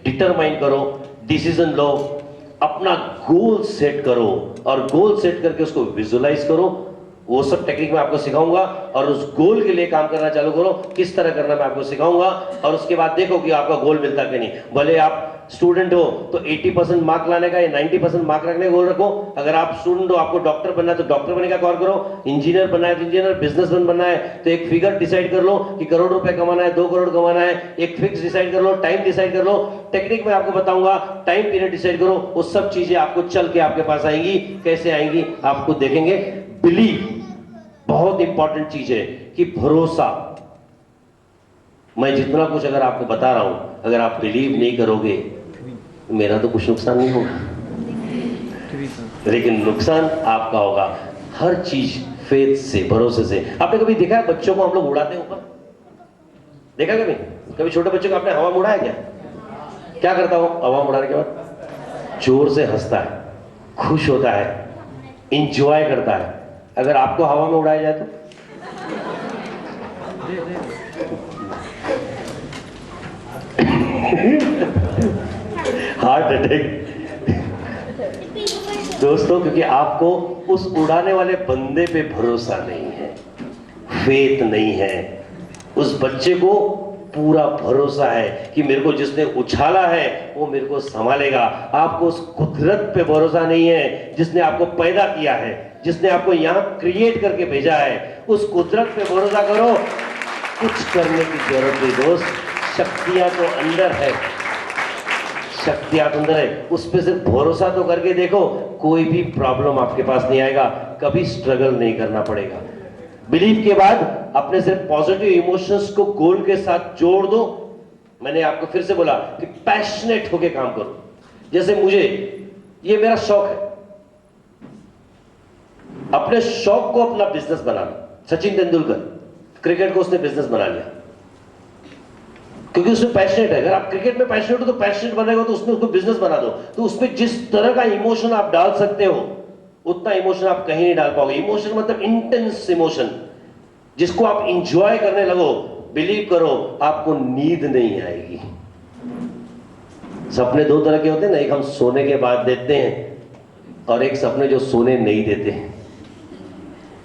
डिटरमाइन करो, डिसीजन लो, अपना गोल सेट करो, और गोल सेट करके उसको विजुलाइज करो, वो सब टेक्निक मैं आपको सिखाऊंगा और उस गोल के लिए काम करना चालू करो, किस तरह करना मैं आपको सिखाऊंगा। और उसके बाद देखो कि आपका गोल मिलता कि नहीं। भले आप स्टूडेंट हो तो 80% मार्क लाने का या 90% मार्क रखने का गोल रखो। अगर आप स्टूडेंट हो, आपको डॉक्टर बनना है तो डॉक्टर बनने का गौर करो, इंजीनियर बनना है तो इंजीनियर, बिजनेसमैन बनना है तो एक फिगर डिसाइड कर लो कि करोड़ रुपए कमाना है, 2 करोड़ कमाना है, एक फिक्स डिसाइड कर लो, टाइम डिसाइड कर लो। टेक्निक में आपको बताऊंगा, टाइम पीरियड डिसाइड करो, वो सब चीजें आपको चल के आपके पास आएंगी। कैसे आएंगी आपको देखेंगे। बिलीव बहुत इंपॉर्टेंट चीज है कि भरोसा। मैं जितना कुछ अगर आपको बता रहा हूं, अगर आप बिलीव नहीं करोगे मेरा तो कुछ नुकसान नहीं होगा, लेकिन नुकसान आपका होगा। हर चीज फेथ से, भरोसे से। आपने कभी देखा है बच्चों को हम लोग उड़ाते हैं ऊपर? देखा कभी? कभी छोटे बच्चों को आपने हवा में उड़ाया क्या? क्या करता हो हवा में उड़ाने के बाद? जोर से हंसता है, खुश होता है, इंजॉय करता है। अगर आपको हवा में उड़ाया जाए तो हार्ट अटैक। दोस्तों, क्योंकि आपको उस उड़ाने वाले बंदे पे भरोसा नहीं है, फेथ नहीं है। उस बच्चे को पूरा भरोसा है कि मेरे को जिसने उछाला है वो मेरे को संभालेगा। आपको उस कुदरत पे भरोसा नहीं है जिसने आपको पैदा किया है, जिसने आपको यहां क्रिएट करके भेजा है। उस कुदरत पे भरोसा करो। कुछ करने की जरूरत नहीं दोस्त, शक्तियां तो अंदर है, शक्तियां तो अंदर है। उस पर सिर्फ भरोसा तो करके देखो, कोई भी प्रॉब्लम आपके पास नहीं आएगा, कभी स्ट्रगल नहीं करना पड़ेगा। बिलीव के बाद अपने सिर्फ पॉजिटिव इमोशंस को गोल के साथ जोड़ दो। मैंने आपको फिर से बोला कि पैशनेट होके काम करो। जैसे मुझे ये मेरा शौक है, अपने शौक को अपना बिजनेस बनाना। सचिन तेंदुलकर क्रिकेट को उसने बिजनेस बना लिया क्योंकि उसमें पैशनेट है। अगर आप क्रिकेट में पैशनेट हो तो पैशनेट बनेगा तो उसमें उसको बिजनेस बना दो। तो उसमें जिस तरह का इमोशन आप डाल सकते हो उतना इमोशन आप कहीं नहीं डाल पाओगे। इमोशन मतलब इंटेंस इमोशन, जिसको आप इंजॉय करने लगो। बिलीव करो, आपको नींद नहीं आएगी। सपने दो तरह के होते हैं ना, एक हम सोने के बाद देखते हैं और एक सपने जो सोने नहीं देते हैं।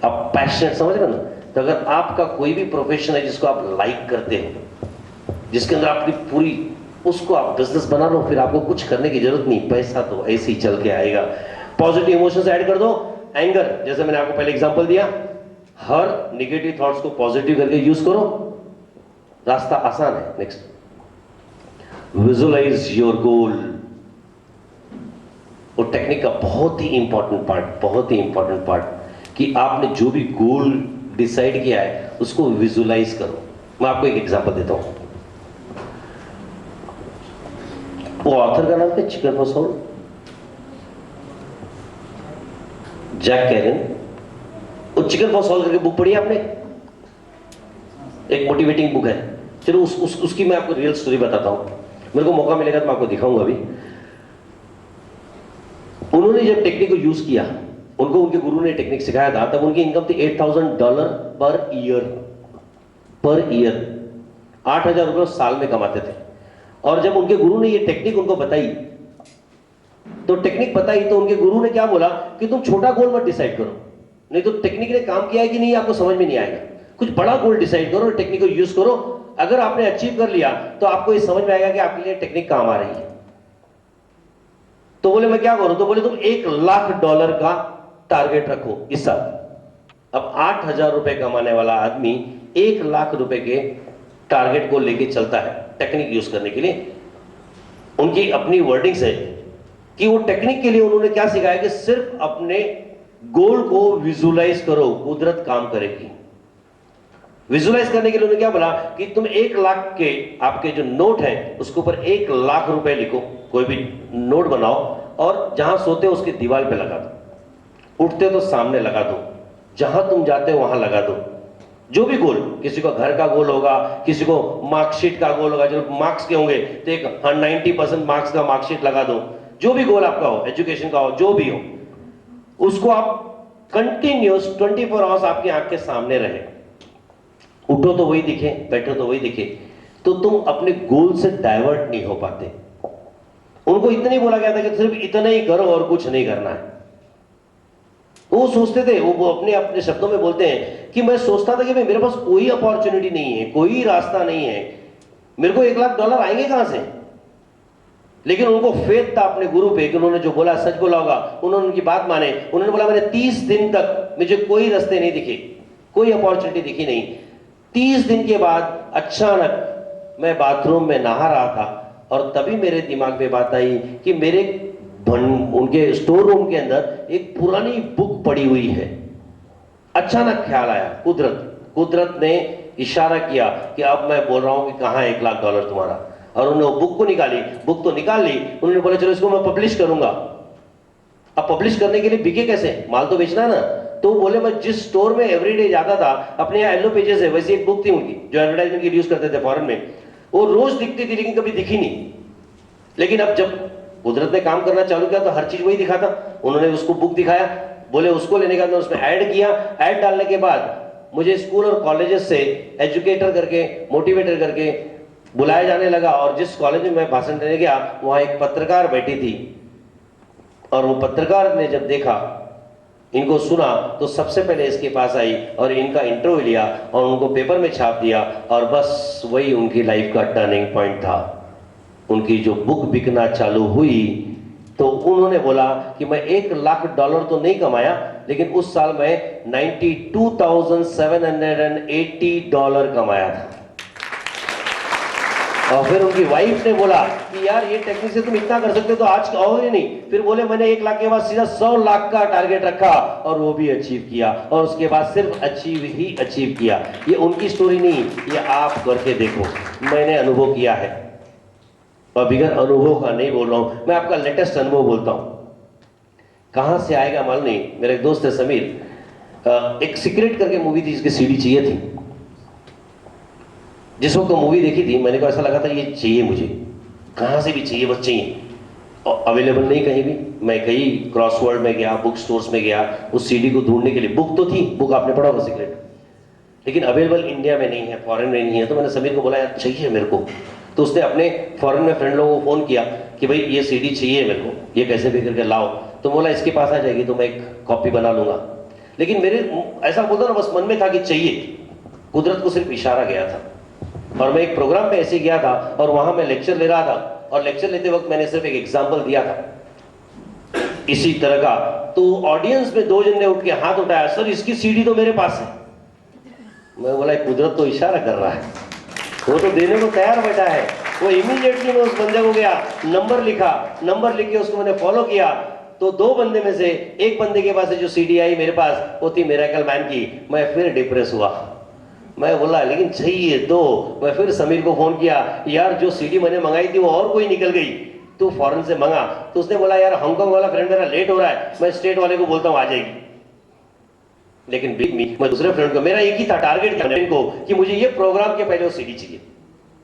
आप पैशनेट समझ रहे हो ना? तो अगर आपका कोई भी प्रोफेशन है जिसको आप लाइक करते हो, जिसके अंदर आपकी पूरी, उसको आप बिजनेस बना लो, फिर आपको कुछ करने की जरूरत नहीं, पैसा तो ऐसे ही चल के आएगा। पॉजिटिव इमोशंस ऐड कर दो। एंगर, जैसे मैंने आपको पहले एग्जांपल दिया, हर नेगेटिव थॉट्स को पॉजिटिव करके यूज करो, रास्ता आसान है। Next, visualise your goal. वो टेक्निक का बहुत ही इंपॉर्टेंट पार्ट, बहुत ही इंपॉर्टेंट पार्ट, कि आपने जो भी गोल डिसाइड किया है उसको विजुअलाइज करो। मैं आपको एक एग्जांपल देता हूं। वो ऑथर का नाम है chicken for soul, Jack Karen. वो चिकन फॉर सोल करके बुक पढ़ी है आपने? एक मोटिवेटिंग बुक है। चलो उसकी मैं आपको रियल स्टोरी बताता हूं। मेरे को मौका मिलेगा तो मैं आपको दिखाऊंगा अभी। उन्होंने जब टेक्निक को यूज किया, उनको उनके गुरु ने टेक्निक सिखाया था, तब उनकी इनकम थी $8,000 पर ईयर। 8,000 रुपये साल में कमाते थे। और जब उनके गुरु ने ये टेक्निक उनको बताई, तो उनके गुरु ने क्या बोला कि तुम छोटा गोल मत डिसाइड करो, नहीं तो टेक्निक ने काम किया है कि नहीं आपको समझ में नहीं आएगा। कुछ बड़ा गोल डिसाइड करो और टेक्निक को यूज करो। अगर आपने अचीव कर लिया तो आपको ये समझ में आएगा कि आपके लिए टेक्निक काम आ रही है। तो बोले मैं क्या करूं? तो बोले तुम $1,00,000 का टारगेट रखो इस साल। अब 8,000 रुपए कमाने वाला आदमी $1,00,000 के टारगेट को लेके चलता है टेक्निक यूज करने के लिए। उनकी अपनी वर्डिंग्स है कि वो टेक्निक के लिए उन्होंने क्या सिखाया कि सिर्फ अपने गोल को विजुअलाइज करो, कुदरत काम करेगी। विजुअलाइज करने के लिए उन्होंने क्या बोला कि तुम 1,00,000 के आपके जो नोट है उसके ऊपर $1,00,000 रुपए लिखो, कोई भी नोट बनाओ और जहां सोते हो उसके दीवार पे लगा दो, उठते हो तो सामने लगा दो, जहां तुम जाते हो वहां लगा दो। जो भी गोल, किसी को घर का गोल होगा, किसी को मार्कशीट का गोल होगा, जो मार्क्स के होंगे तो एक 90% मार्क्स का मार्कशीट लगा दो। जो भी गोल आपका हो, एजुकेशन का हो, जो भी हो, उसको आप कंटिन्यूस 24 आवर्स आपकी आंख के सामने रहे। उठो तो वही दिखे, बैठो तो वही दिखे, तो तुम अपने गोल से डाइवर्ट नहीं हो पाते। उनको इतना ही बोला गया था कि सिर्फ इतना ही करो और कुछ नहीं करना है। वो सोचते थे, वो अपने अपने शब्दों में बोलते हैं कि मैं सोचता था कि भाई मेरे पास कोई अपॉर्चुनिटी नहीं है, कोई रास्ता नहीं है, मेरे को $1 लाख आएंगे कहां से। लेकिन उनको फेथ था अपने गुरु पे कि उन्होंने जो बोला सच बोला होगा, उन्होंने उनकी बात माने। उन्होंने बोला मैंने 30 दिन तक मुझे कोई रास्ते नहीं दिखे, कोई अपॉर्चुनिटी दिखी नहीं। 30 दिन के बाद अचानक मैं बाथरूम में नहा रहा था और तभी मेरे दिमाग में बात आई कि मेरे उनके स्टोर रूम के अंदर एक पुरानी बुक पड़ी हुई है। अचानक ख्याल आया, कुदरत ने इशारा किया कि अब मैं बोल रहा हूं कि कहां है $1 लाख तुम्हारा। और उन्होंने वो बुक को निकाली, बुक तो निकाल ली। उन्होंने बोला चलो इसको मैं पब्लिश करूंगा। अब पब्लिश करने के लिए बिके कैसे, माल तो बेचना है ना। तो बोले मैं जिस स्टोर में एवरीडे जाता था, अपने यहाँ येलो पेजेस है, वैसे एक बुक थी उनकी जो एडवर्टाइजमेंट के लिए यूज करते थे फॉरेन में, वो रोज दिखती थी लेकिन कभी दिखी नहीं। लेकिन अब जब कुदरत ने काम करना चालू किया तो हर चीज वही दिखा था। उन्होंने उसको बुक दिखाया, बोले उसको लेने का, उसमें ऐड किया। ऐड डालने के बाद मुझे स्कूल और कॉलेजेस से एजुकेटर करके, मोटिवेटर करके बुलाया जाने लगा। और जिस कॉलेज में मैं भाषण देने गया वहां एक पत्रकार बैठी थी और वो पत्रकार ने जब देखा, इनको सुना, तो सबसे पहले इसके पास आई और इनका इंटरव्यू लिया और उनको पेपर में छाप दिया। और बस वही उनकी लाइफ का टर्निंग पॉइंट था। उनकी जो बुक बिकना चालू हुई तो उन्होंने बोला कि मैं $1 लाख तो नहीं कमाया, लेकिन उस साल मैं $92,780 कमाया था। और फिर उनकी वाइफ ने बोला कि यार ये टेक्निक से तुम इतना कर सकते हो तो आज और ही नहीं। फिर बोले मैंने $1 लाख के बाद सीधा 100 लाख का टारगेट रखा और वो भी अचीव किया। और उसके बाद सिर्फ अचीव किया। ये उनकी स्टोरी नहीं, ये आप करके देखो, मैंने अनुभव किया है। और बिगर अनुभव का नहीं बोल रहा हूं, मैं आपका लेटेस्ट अनुभव बोलता हूं। कहां से आएगा मालूम नहीं। मेरा एक दोस्त है समीर, एक सीक्रेट करके मूवी थी जिसकी सीडी चाहिए थी। जिस वक्त तो मूवी देखी थी मैंने को ऐसा लगा था ये चाहिए मुझे, कहां से भी चाहिए, बस चाहिए। और अवेलेबल नहीं कहीं भी। मैं कहीं क्रॉसवर्ड में गया, बुक स्टोर्स में गया उस सीडी को ढूंढने के लिए। बुक तो थी, बुक आपने पढ़ा होगा सीक्रेट, लेकिन अवेलेबल इंडिया में नहीं है, फॉरेन में नहीं है। तो मैंने समीर को बोला यार चाहिए मेरे को। तो उसने अपने फॉरेन में फ्रेंड लोगों को फोन किया कि भाई ये सीडी चाहिए मेरे को, ये कैसे भी करके लाओ। तो बोला इसके पास आ जाएगी तो मैं एक कॉपी बना लूंगा। लेकिन मेरे ऐसा बोलता ना, बस मन में था कि चाहिए। कुदरत को सिर्फ इशारा गया था। और मैं एक प्रोग्राम पे ऐसे गया था और वहां मैं लेक्चर ले रहा था और लेक्चर लेते वक्त मैंने सिर्फ एक एग्जाम्पल दिया था इसी तरह का। तो ऑडियंस में 2 जन ने उठ के हाथ उठाया, सर इसकी सीडी तो मेरे पास है। मैं बोला कुदरत तो इशारा कर रहा है, वो तो देने को तैयार बैठा है। वो इमीडिएटली मैं उस बंदे को गया, नंबर लिखा, नंबर लिख के उसको मैंने फॉलो किया। तो 2 बंदे में से एक बंदे के पास से जो सीडी आई मेरे पास, वो थी मिरेकल मैन की। मैं फिर डिप्रेस हुआ। मैं बोला लेकिन चाहिए तो। मैं फिर समीर को फोन किया, यार जो सीडी मैंने मंगाई थी वो और कोई निकल गई, तू फॉरेन से मंगा। तो उसने बोला यार हांगकांग वाला फ्रेंड मेरा लेट हो रहा है, मैं स्टेट वाले को बोलता हूँ आ जाएगी। लेकिन मैं दूसरे फ्रेंड को, मेरा एक ही था टारगेट को कि मुझे ये प्रोग्राम के पहले वो सीडी चाहिए।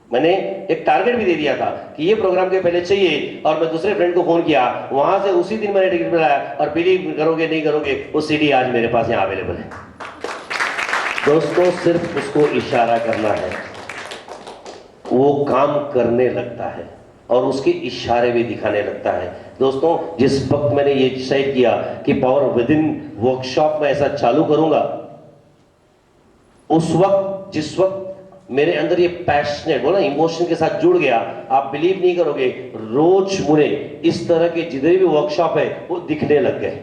मैंने एक टारगेट भी दे दिया था कि ये प्रोग्राम के पहले चाहिए। और मैं दूसरे फ्रेंड को फोन किया, वहां से उसी दिन मैंने टिकट मिलाया। और बिलीव करोगे नहीं करोगे, वो सीडी आज मेरे पास यहाँ अवेलेबल है। दोस्तों सिर्फ उसको इशारा करना है, वो काम करने लगता है और उसके इशारे भी दिखाने लगता है। दोस्तों जिस वक्त मैंने ये डिसाइड किया कि पावर विद इन वर्कशॉप में ऐसा चालू करूंगा, उस वक्त जिस वक्त मेरे अंदर ये पैशनेट बोला इमोशन के साथ जुड़ गया, आप बिलीव नहीं करोगे, रोज मुझे इस तरह के जितने भी वर्कशॉप है वो दिखने लग गए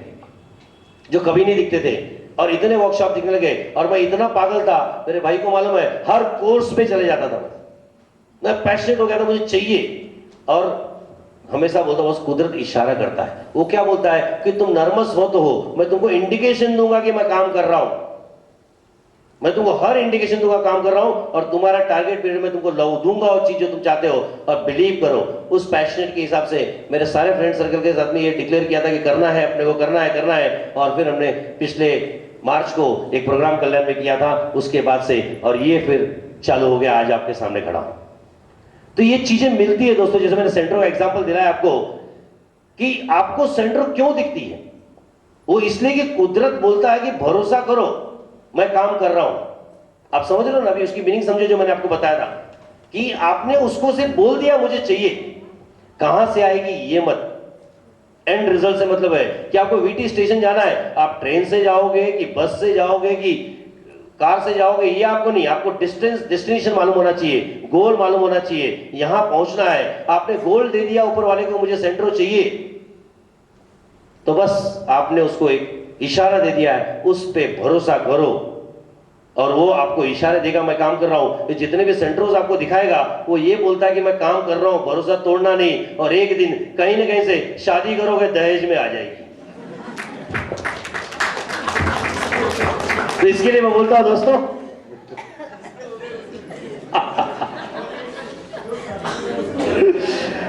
जो कभी नहीं दिखते थे। और इतने वर्कशॉप दिखने लगे और मैं इतना पागल था, मेरे भाई को मालूम है, हर कोर्स पे चले जाता था। मैं पैशनेट हो गया था, मुझे चाहिए। और हमेशा बोलता बस कुदरत इशारा करता है। वो क्या बोलता है कि तुम नर्वस हो तो हो, मैं तुमको इंडिकेशन दूंगा कि मैं काम कर रहा हूं, मैं तुमको हर इंडिकेशन दूंगा काम कर रहा हूं और तुम्हारा टारगेट पीरियड में तुमको दूंगा और चीज जो तुम चाहते हो। और बिलीव करो उस पैशनेट के हिसाब से मेरे सारे फ्रेंड सर्कल के साथ में ये डिक्लेयर किया था कि करना है, अपने को करना है। और फिर हमने पिछले मार्च को एक प्रोग्राम कल्याण में किया था उसके बाद से, और ये फिर चालू हो गया, आज आपके सामने खड़ा हूं। तो ये चीजें मिलती है दोस्तों। जैसे मैंने सेंटर का एग्जांपल दिलाया आपको कि आपको सेंटर क्यों दिखती है, वो इसलिए कि कुदरत बोलता है कि भरोसा करो मैं काम कर रहा हूं। आप समझ रहे हो ना, अभी उसकी मीनिंग समझे जो मैंने आपको बताया था कि आपने उसको सिर्फ बोल दिया मुझे चाहिए, कहां से आएगी ये मत एंड रिजल्ट से मतलब है कि आपको वीटी स्टेशन जाना है, आप ट्रेन से जाओगे कि बस से जाओगे कि कार से जाओगे, ये आपको नहीं, आपको डेस्टिनेशन मालूम होना चाहिए, गोल मालूम होना चाहिए, यहां पहुंचना है। आपने गोल दे दिया ऊपर वाले को, मुझे सेंट्रो चाहिए, तो बस आपने उसको एक इशारा दे दिया है, उस पे भरोसा करो और वो आपको इशारे देगा, मैं काम कर रहा हूं। जितने भी सेंट्रोस आपको दिखाएगा वो ये बोलता है कि मैं काम कर रहा हूं, भरोसा तोड़ना नहीं, और एक दिन कहीं ना कहीं से शादी करोगे दहेज में आ जाएगी। तो इसके लिए मैं बोलता हूं दोस्तों,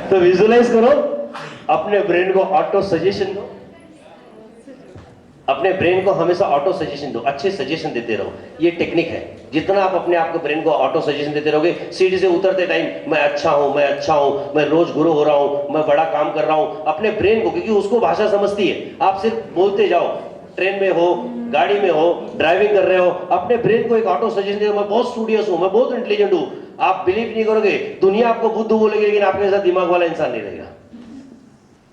तो विजुलाइज करो, अपने ब्रेन को ऑटो सजेशन दो, अपने ब्रेन को हमेशा ऑटो सजेशन दो, अच्छे सजेशन देते रहो। ये टेक्निक है, जितना आप अपने आप को ब्रेन को ऑटो सजेशन देते रहोगे, सीढ़ी से उतरते टाइम मैं अच्छा हूं, मैं अच्छा हूं, मैं रोज गुरु हो रहा हूं, मैं बड़ा काम कर रहा हूं, अपने ब्रेन को, क्योंकि उसको भाषा समझती है। आप सिर्फ बोलते जाओ, ट्रेन में हो, गाड़ी में हो, ड्राइविंग कर रहे हो, अपने ब्रेन को एक ऑटो सजेशन दो, मैं बहुत स्टूडियस हूं, मैं बहुत इंटेलिजेंट हूं। आप बिलीव नहीं करोगे, दुनिया आपको बुद्धू बोलेगी, लेकिन आपके साथ दिमाग वाला इंसान नहीं रहेगा।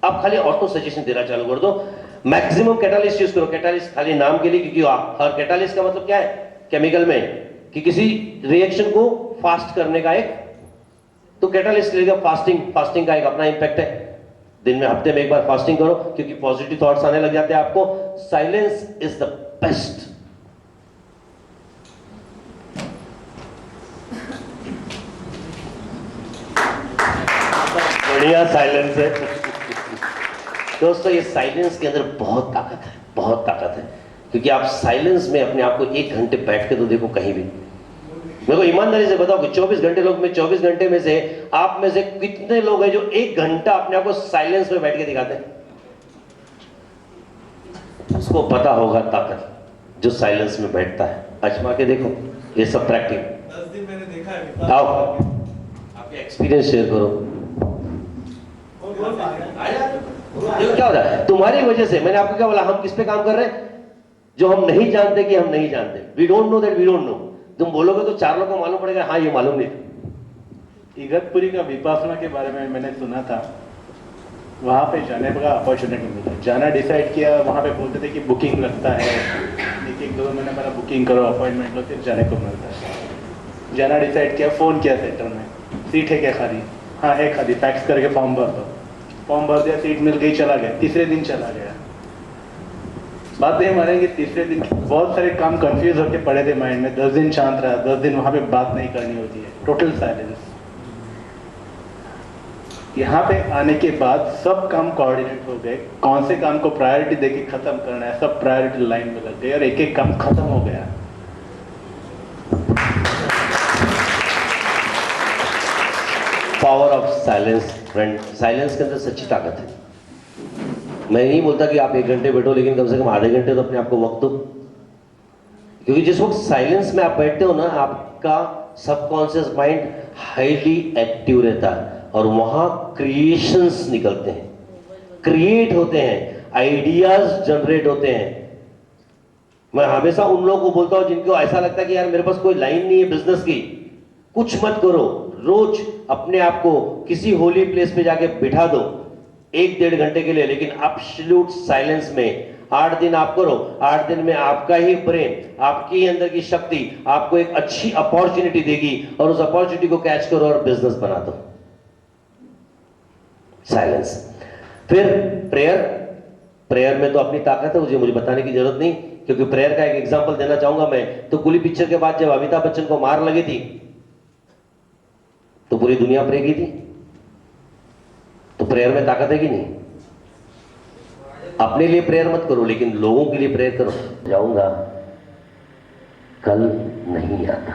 आप खाली ऑटो सजेशन देना चालू कर दो। मैक्सिमम कैटालिस्ट यूज करो, कैटालिस्ट खाली नाम के लिए, क्योंकि हर कैटालिस्ट का मतलब क्या है केमिकल में, कि किसी रिएक्शन को फास्ट करने का एक, तो कैटालिस्ट लेगा फास्टिंग, फास्टिंग का एक अपना इंपैक्ट है। दिन में, हफ्ते में एक बार फास्टिंग करो, क्योंकि पॉजिटिव थॉट्स आने लग जाते हैं आपको। Silence is the best. बढ़िया साइलेंस है दोस्तों, ये साइलेंस के अंदर बहुत ताकत है, बहुत ताकत है, क्योंकि आप साइलेंस में अपने आप को 1 घंटे बैठ के तो देखो कहीं भी। मेरे को ईमानदारी से बताओ कि 24 घंटे लोग में, 24 घंटे में से आप में से कितने लोग हैं जो 1 घंटा अपने आप को साइलेंस में बैठ के दिखाते हैं? उसको पता होगा ताकत, जो साइलेंस में बैठता है। आजमा के देखो, ये सब प्रैक्टिस 10 दिन मैंने देखा है। आओ आपके एक्सपीरियंस शेयर करो। देखो क्या होता है, तुम्हारी वजह से, मैंने आपको क्या बोला, हम किस पे काम कर रहे हैं? जो हम नहीं जानते कि हम नहीं जानते, we don't know that we don't know. तुम बोलोगे तो 4 लोगों को मालूम पड़ेगा, हाँ ये मालूम नहीं था। इगतपुरी का विपासना के बारे में मैंने सुना था, वहाँ पे जाने का अपॉर्चुनिटी मिला, जाना डिसाइड किया। वहाँ पे बोलते थे कि बुकिंग लगता है, 1-2 महीने पहले बुकिंग करो, अपॉइंटमेंट लो, फिर जाने को मिलता है। जाना डिसाइड किया, फ़ोन किया सेंटर में, सीट है क्या खाली? हाँ है खाली, फैक्स करके फॉर्म भर दो। फॉर्म भर दिया, सीट मिल गई, चला गया। तीसरे दिन चला गया। बात नहीं मानेंगे, तीसरे दिन बहुत सारे काम कंफ्यूज होके पड़े थे माइंड में। 10 दिन शांत रहा, 10 दिन वहाँ पे बात नहीं करनी होती है, टोटल साइलेंस। यहाँ पे आने के बाद सब काम कोऑर्डिनेट हो गए, कौन से काम को प्रायोरिटी देके खत्म करना है, सब प्रायोरिटी लाइन में लग गए और एक एक काम खत्म हो गया। Power of silence friend, silence के अंदर सच्ची ताकत है। मैं नहीं बोलता कि आप 1 घंटे बैठो, लेकिन कम से कम आधे घंटे तो अपने आप को वक्त दो, क्योंकि जिस वक्त साइलेंस में आप बैठते हो ना, आपका सबकॉन्शियस माइंड हाईली एक्टिव रहता है और वहां क्रिएशंस निकलते हैं, क्रिएट होते हैं, आइडियाज जनरेट होते हैं। मैं हमेशा उन लोगों को बोलता हूं जिनको ऐसा लगता है कि यार मेरे पास कोई लाइन नहीं है बिजनेस की, कुछ मत करो, रोज अपने आप को किसी होली प्लेस पे जाके बिठा दो 1-1.5 घंटे के लिए, लेकिन एब्सोल्यूट साइलेंस में 8 दिन आप करो। 8 दिन में आपका ही ब्रेन, आपकी ही अंदर की शक्ति आपको एक अच्छी अपॉर्चुनिटी देगी और उस अपॉर्चुनिटी को कैच करो और बिजनेस बना दो। साइलेंस। फिर प्रेयर, प्रेयर में तो अपनी ताकत है, मुझे बताने की जरूरत नहीं, क्योंकि प्रेयर का एक एग्जांपल देना चाहूंगा मैं। तो कुली पिक्चर के बाद जब अमिताभ बच्चन को मार लगी थी तो पूरी दुनिया प्रे की थी। तो प्रेयर में ताकत है कि नहीं? अपने लिए प्रेयर मत करो, लेकिन लोगों के लिए प्रेयर करो। जाऊंगा, कल नहीं आता,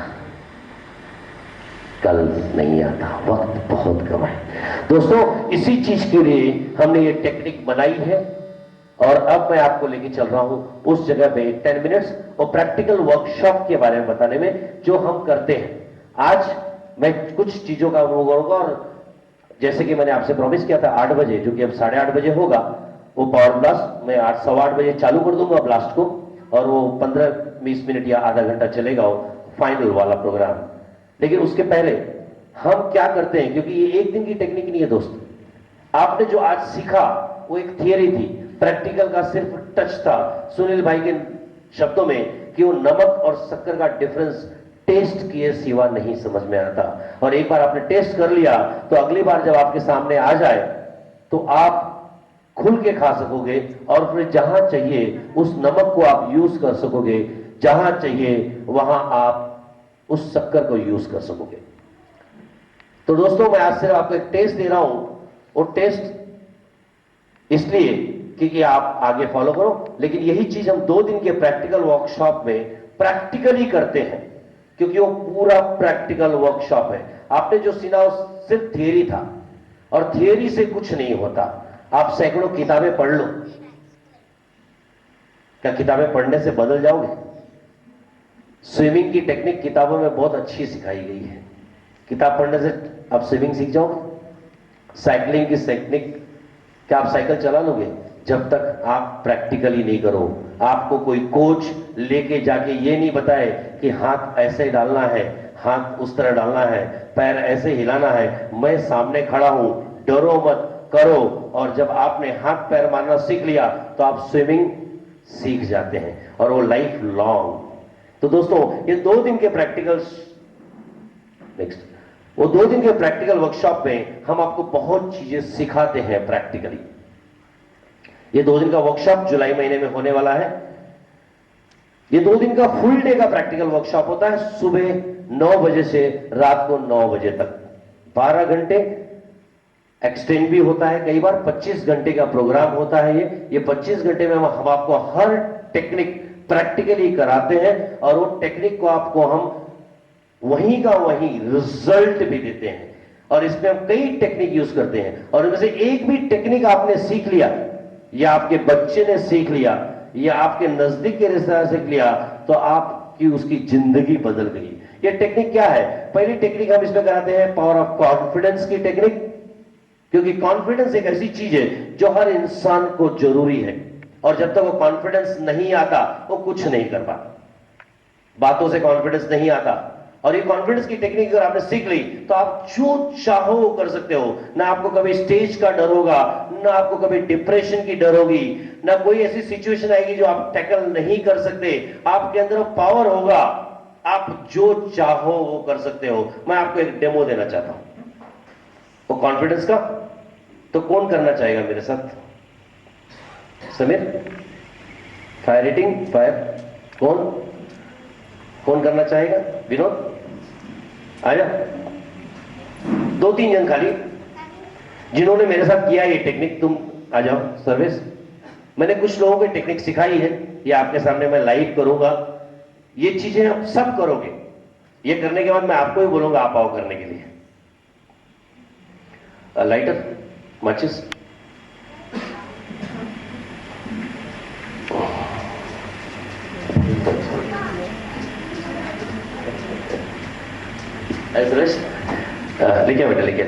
कल नहीं आता, वक्त बहुत कम है। दोस्तों, इसी चीज के लिए हमने ये टेक्निक बनाई है और अब मैं आपको लेके चल रहा हूं उस जगह पे 10 मिनट्स और प्रैक्टिकल वर्कशॉप के बारे में बताने में, जो हम करते हैं। आज मैं कुछ चीजों का अनुभव करूंगा और जैसे कि मैंने आपसे प्रॉमिस किया था 8 बजे, जो कि अब 8:30 बजे होगा, वो पावर ब्लास्ट मैं 8-8:15 बजे चालू कर दूंगा ब्लास्ट को, और वो 15-20 मिनट या आधा घंटा चलेगा वो फाइनल वाला प्रोग्राम। लेकिन उसके पहले हम क्या करते हैं, क्योंकि ये एक दिन की टेक्निक नहीं है दोस्त, आपने जो आज सीखा वो एक थियरी थी, प्रैक्टिकल का सिर्फ टच था। सुनील भाई के शब्दों में कि वो नमक और शक्कर का डिफरेंस टेस्ट किए सिवा नहीं समझ में आता। और एक बार आपने टेस्ट कर लिया तो अगली बार जब आपके सामने आ जाए तो आप खुल के खा सकोगे और फिर जहां चाहिए उस नमक को आप यूज कर सकोगे, जहां चाहिए वहां आप उस शक्कर को यूज कर सकोगे। तो दोस्तों मैं आज सिर्फ आपको एक टेस्ट दे रहा हूं, वो टेस्ट इसलिए कि आप आगे फॉलो करो, लेकिन यही चीज हम 2 दिन के प्रैक्टिकल वर्कशॉप में प्रैक्टिकली करते हैं, क्योंकि वो पूरा प्रैक्टिकल वर्कशॉप है। आपने जो सुना वो सिर्फ थियरी था, और थियरी से कुछ नहीं होता। आप सैकड़ों किताबें पढ़ लो, क्या किताबें पढ़ने से बदल जाओगे? स्विमिंग की टेक्निक किताबों में बहुत अच्छी सिखाई गई है, किताब पढ़ने से आप स्विमिंग सीख जाओगे। साइकिलिंग की टेक्निक, क्या आप साइकिल चला लोगे जब तक आप प्रैक्टिकली नहीं करो? आपको कोई कोच लेके जाके ये नहीं बताए कि हाथ ऐसे डालना है, हाथ उस तरह डालना है, पैर ऐसे हिलाना है, मैं सामने खड़ा हूं, डरो मत, करो। और जब आपने हाथ पैर मारना सीख लिया तो आप स्विमिंग सीख जाते हैं, और वो लाइफ लॉन्ग। तो दोस्तों ये 2 दिन के प्रैक्टिकल वो 2 दिन के प्रैक्टिकल वर्कशॉप में हम आपको बहुत चीजें सिखाते हैं प्रैक्टिकली। ये 2 दिन का वर्कशॉप जुलाई महीने में होने वाला है। ये 2 दिन का फुल डे का प्रैक्टिकल वर्कशॉप होता है, सुबह 9 बजे से रात को 9 बजे तक, 12 घंटे। एक्सटेंड भी होता है, कई बार 25 घंटे का प्रोग्राम होता है। ये 25 घंटे में हम आपको हर टेक्निक प्रैक्टिकली कराते हैं, और वो टेक्निक को आपको हम वहीं का वहीं रिजल्ट भी देते हैं। और इसमें हम कई टेक्निक यूज करते हैं, और इनमें से एक भी टेक्निक आपने सीख लिया, या आपके बच्चे ने सीख लिया, या आपके नजदीक के रिश्तेदार सीख लिया, तो आपकी उसकी जिंदगी बदल गई। ये टेक्निक क्या है? पहली टेक्निक हम इसमें कराते हैं पावर ऑफ कॉन्फिडेंस की टेक्निक, क्योंकि कॉन्फिडेंस एक ऐसी चीज है जो हर इंसान को जरूरी है, और जब तक वो कॉन्फिडेंस नहीं आता वो कुछ नहीं कर पाता। बातों से कॉन्फिडेंस नहीं आता, और ये कॉन्फिडेंस की टेक्निक अगर आपने सीख ली तो आप जो चाहो वो कर सकते हो। ना आपको कभी स्टेज का डर होगा, ना आपको कभी डिप्रेशन की डर होगी, ना कोई ऐसी सिचुएशन आएगी जो आप टैकल नहीं कर सकते। आपके अंदर पावर होगा, आप जो चाहो वो कर सकते हो। मैं आपको एक डेमो देना चाहता हूं वो कॉन्फिडेंस का। तो कौन करना चाहेगा मेरे साथ? समीर, फायर रेटिंग, फायर, कौन करना चाहेगा? विनोद, आजा। 2-3 जन खाली जिन्होंने मेरे साथ किया ये टेक्निक, तुम आ जाओ। सर्विस, मैंने कुछ लोगों को टेक्निक सिखाई है, ये आपके सामने मैं लाइव करूंगा। ये चीजें आप सब करोगे। ये करने के बाद मैं आपको ही बोलूंगा आप आओ करने के लिए। लाइटर, माचिस, लेके बेटा, लेके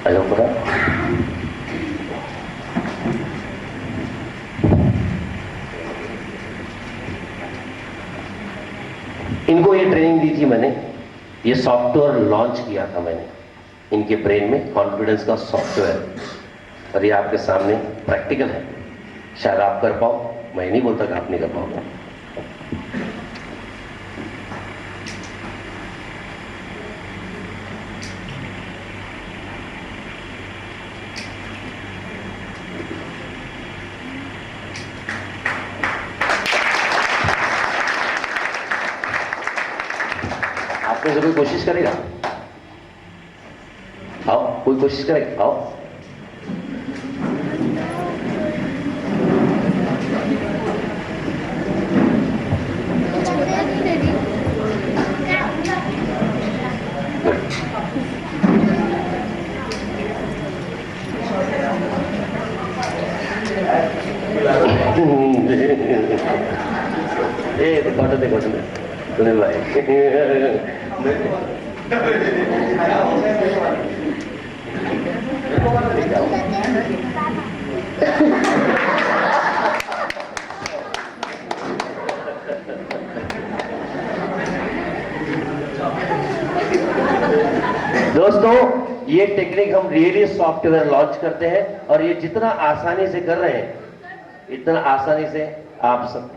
आ जाओ पूरा। इनको ये ट्रेनिंग दी थी मैंने, ये सॉफ्टवेयर लॉन्च किया था मैंने इनके ब्रेन में, कॉन्फिडेंस का सॉफ्टवेयर, और ये आपके सामने प्रैक्टिकल है। शायद आप कर पाओ, मैं नहीं बोलता कि आप नहीं कर पाओगे। आप में से कोई कोशिश करेगा? आओ, कोई कोशिश करेगा? आओ। देखो सुनील भाई, दोस्तों, ये टेक्निक हम रियली सॉफ्टवेयर लॉन्च करते हैं और ये जितना आसानी से कर रहे हैं इतना आसानी से आप सब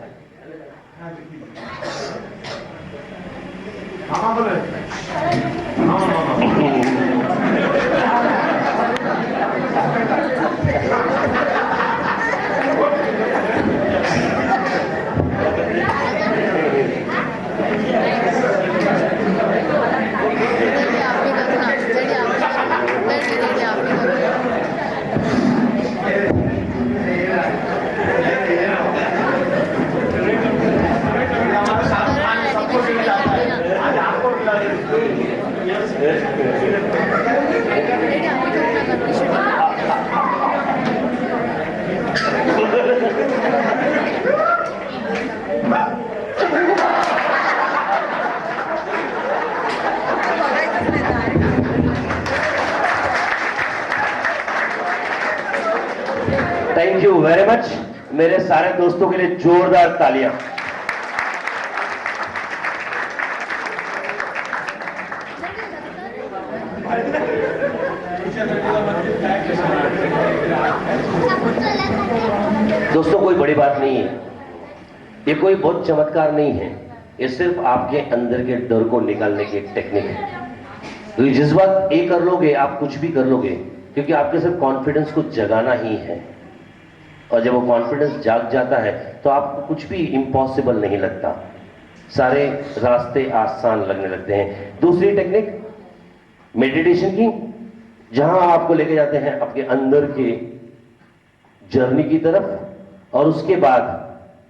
थैंक यू वेरी मच। मेरे सारे दोस्तों के लिए जोरदार तालियां। दोस्तों, कोई बड़ी बात नहीं है, ये कोई बहुत चमत्कार नहीं है, ये सिर्फ आपके अंदर के डर को निकालने की एक टेक्निक है। तो जिस बात ये कर लोगे आप कुछ भी कर लोगे, क्योंकि आपके सिर्फ कॉन्फिडेंस को जगाना ही है, और जब वो कॉन्फिडेंस जाग जाता है तो आपको कुछ भी इम्पॉसिबल नहीं लगता, सारे रास्ते आसान लगने लगते हैं। दूसरी टेक्निक मेडिटेशन की, जहां आपको लेके जाते हैं आपके अंदर के जर्नी की तरफ, और उसके बाद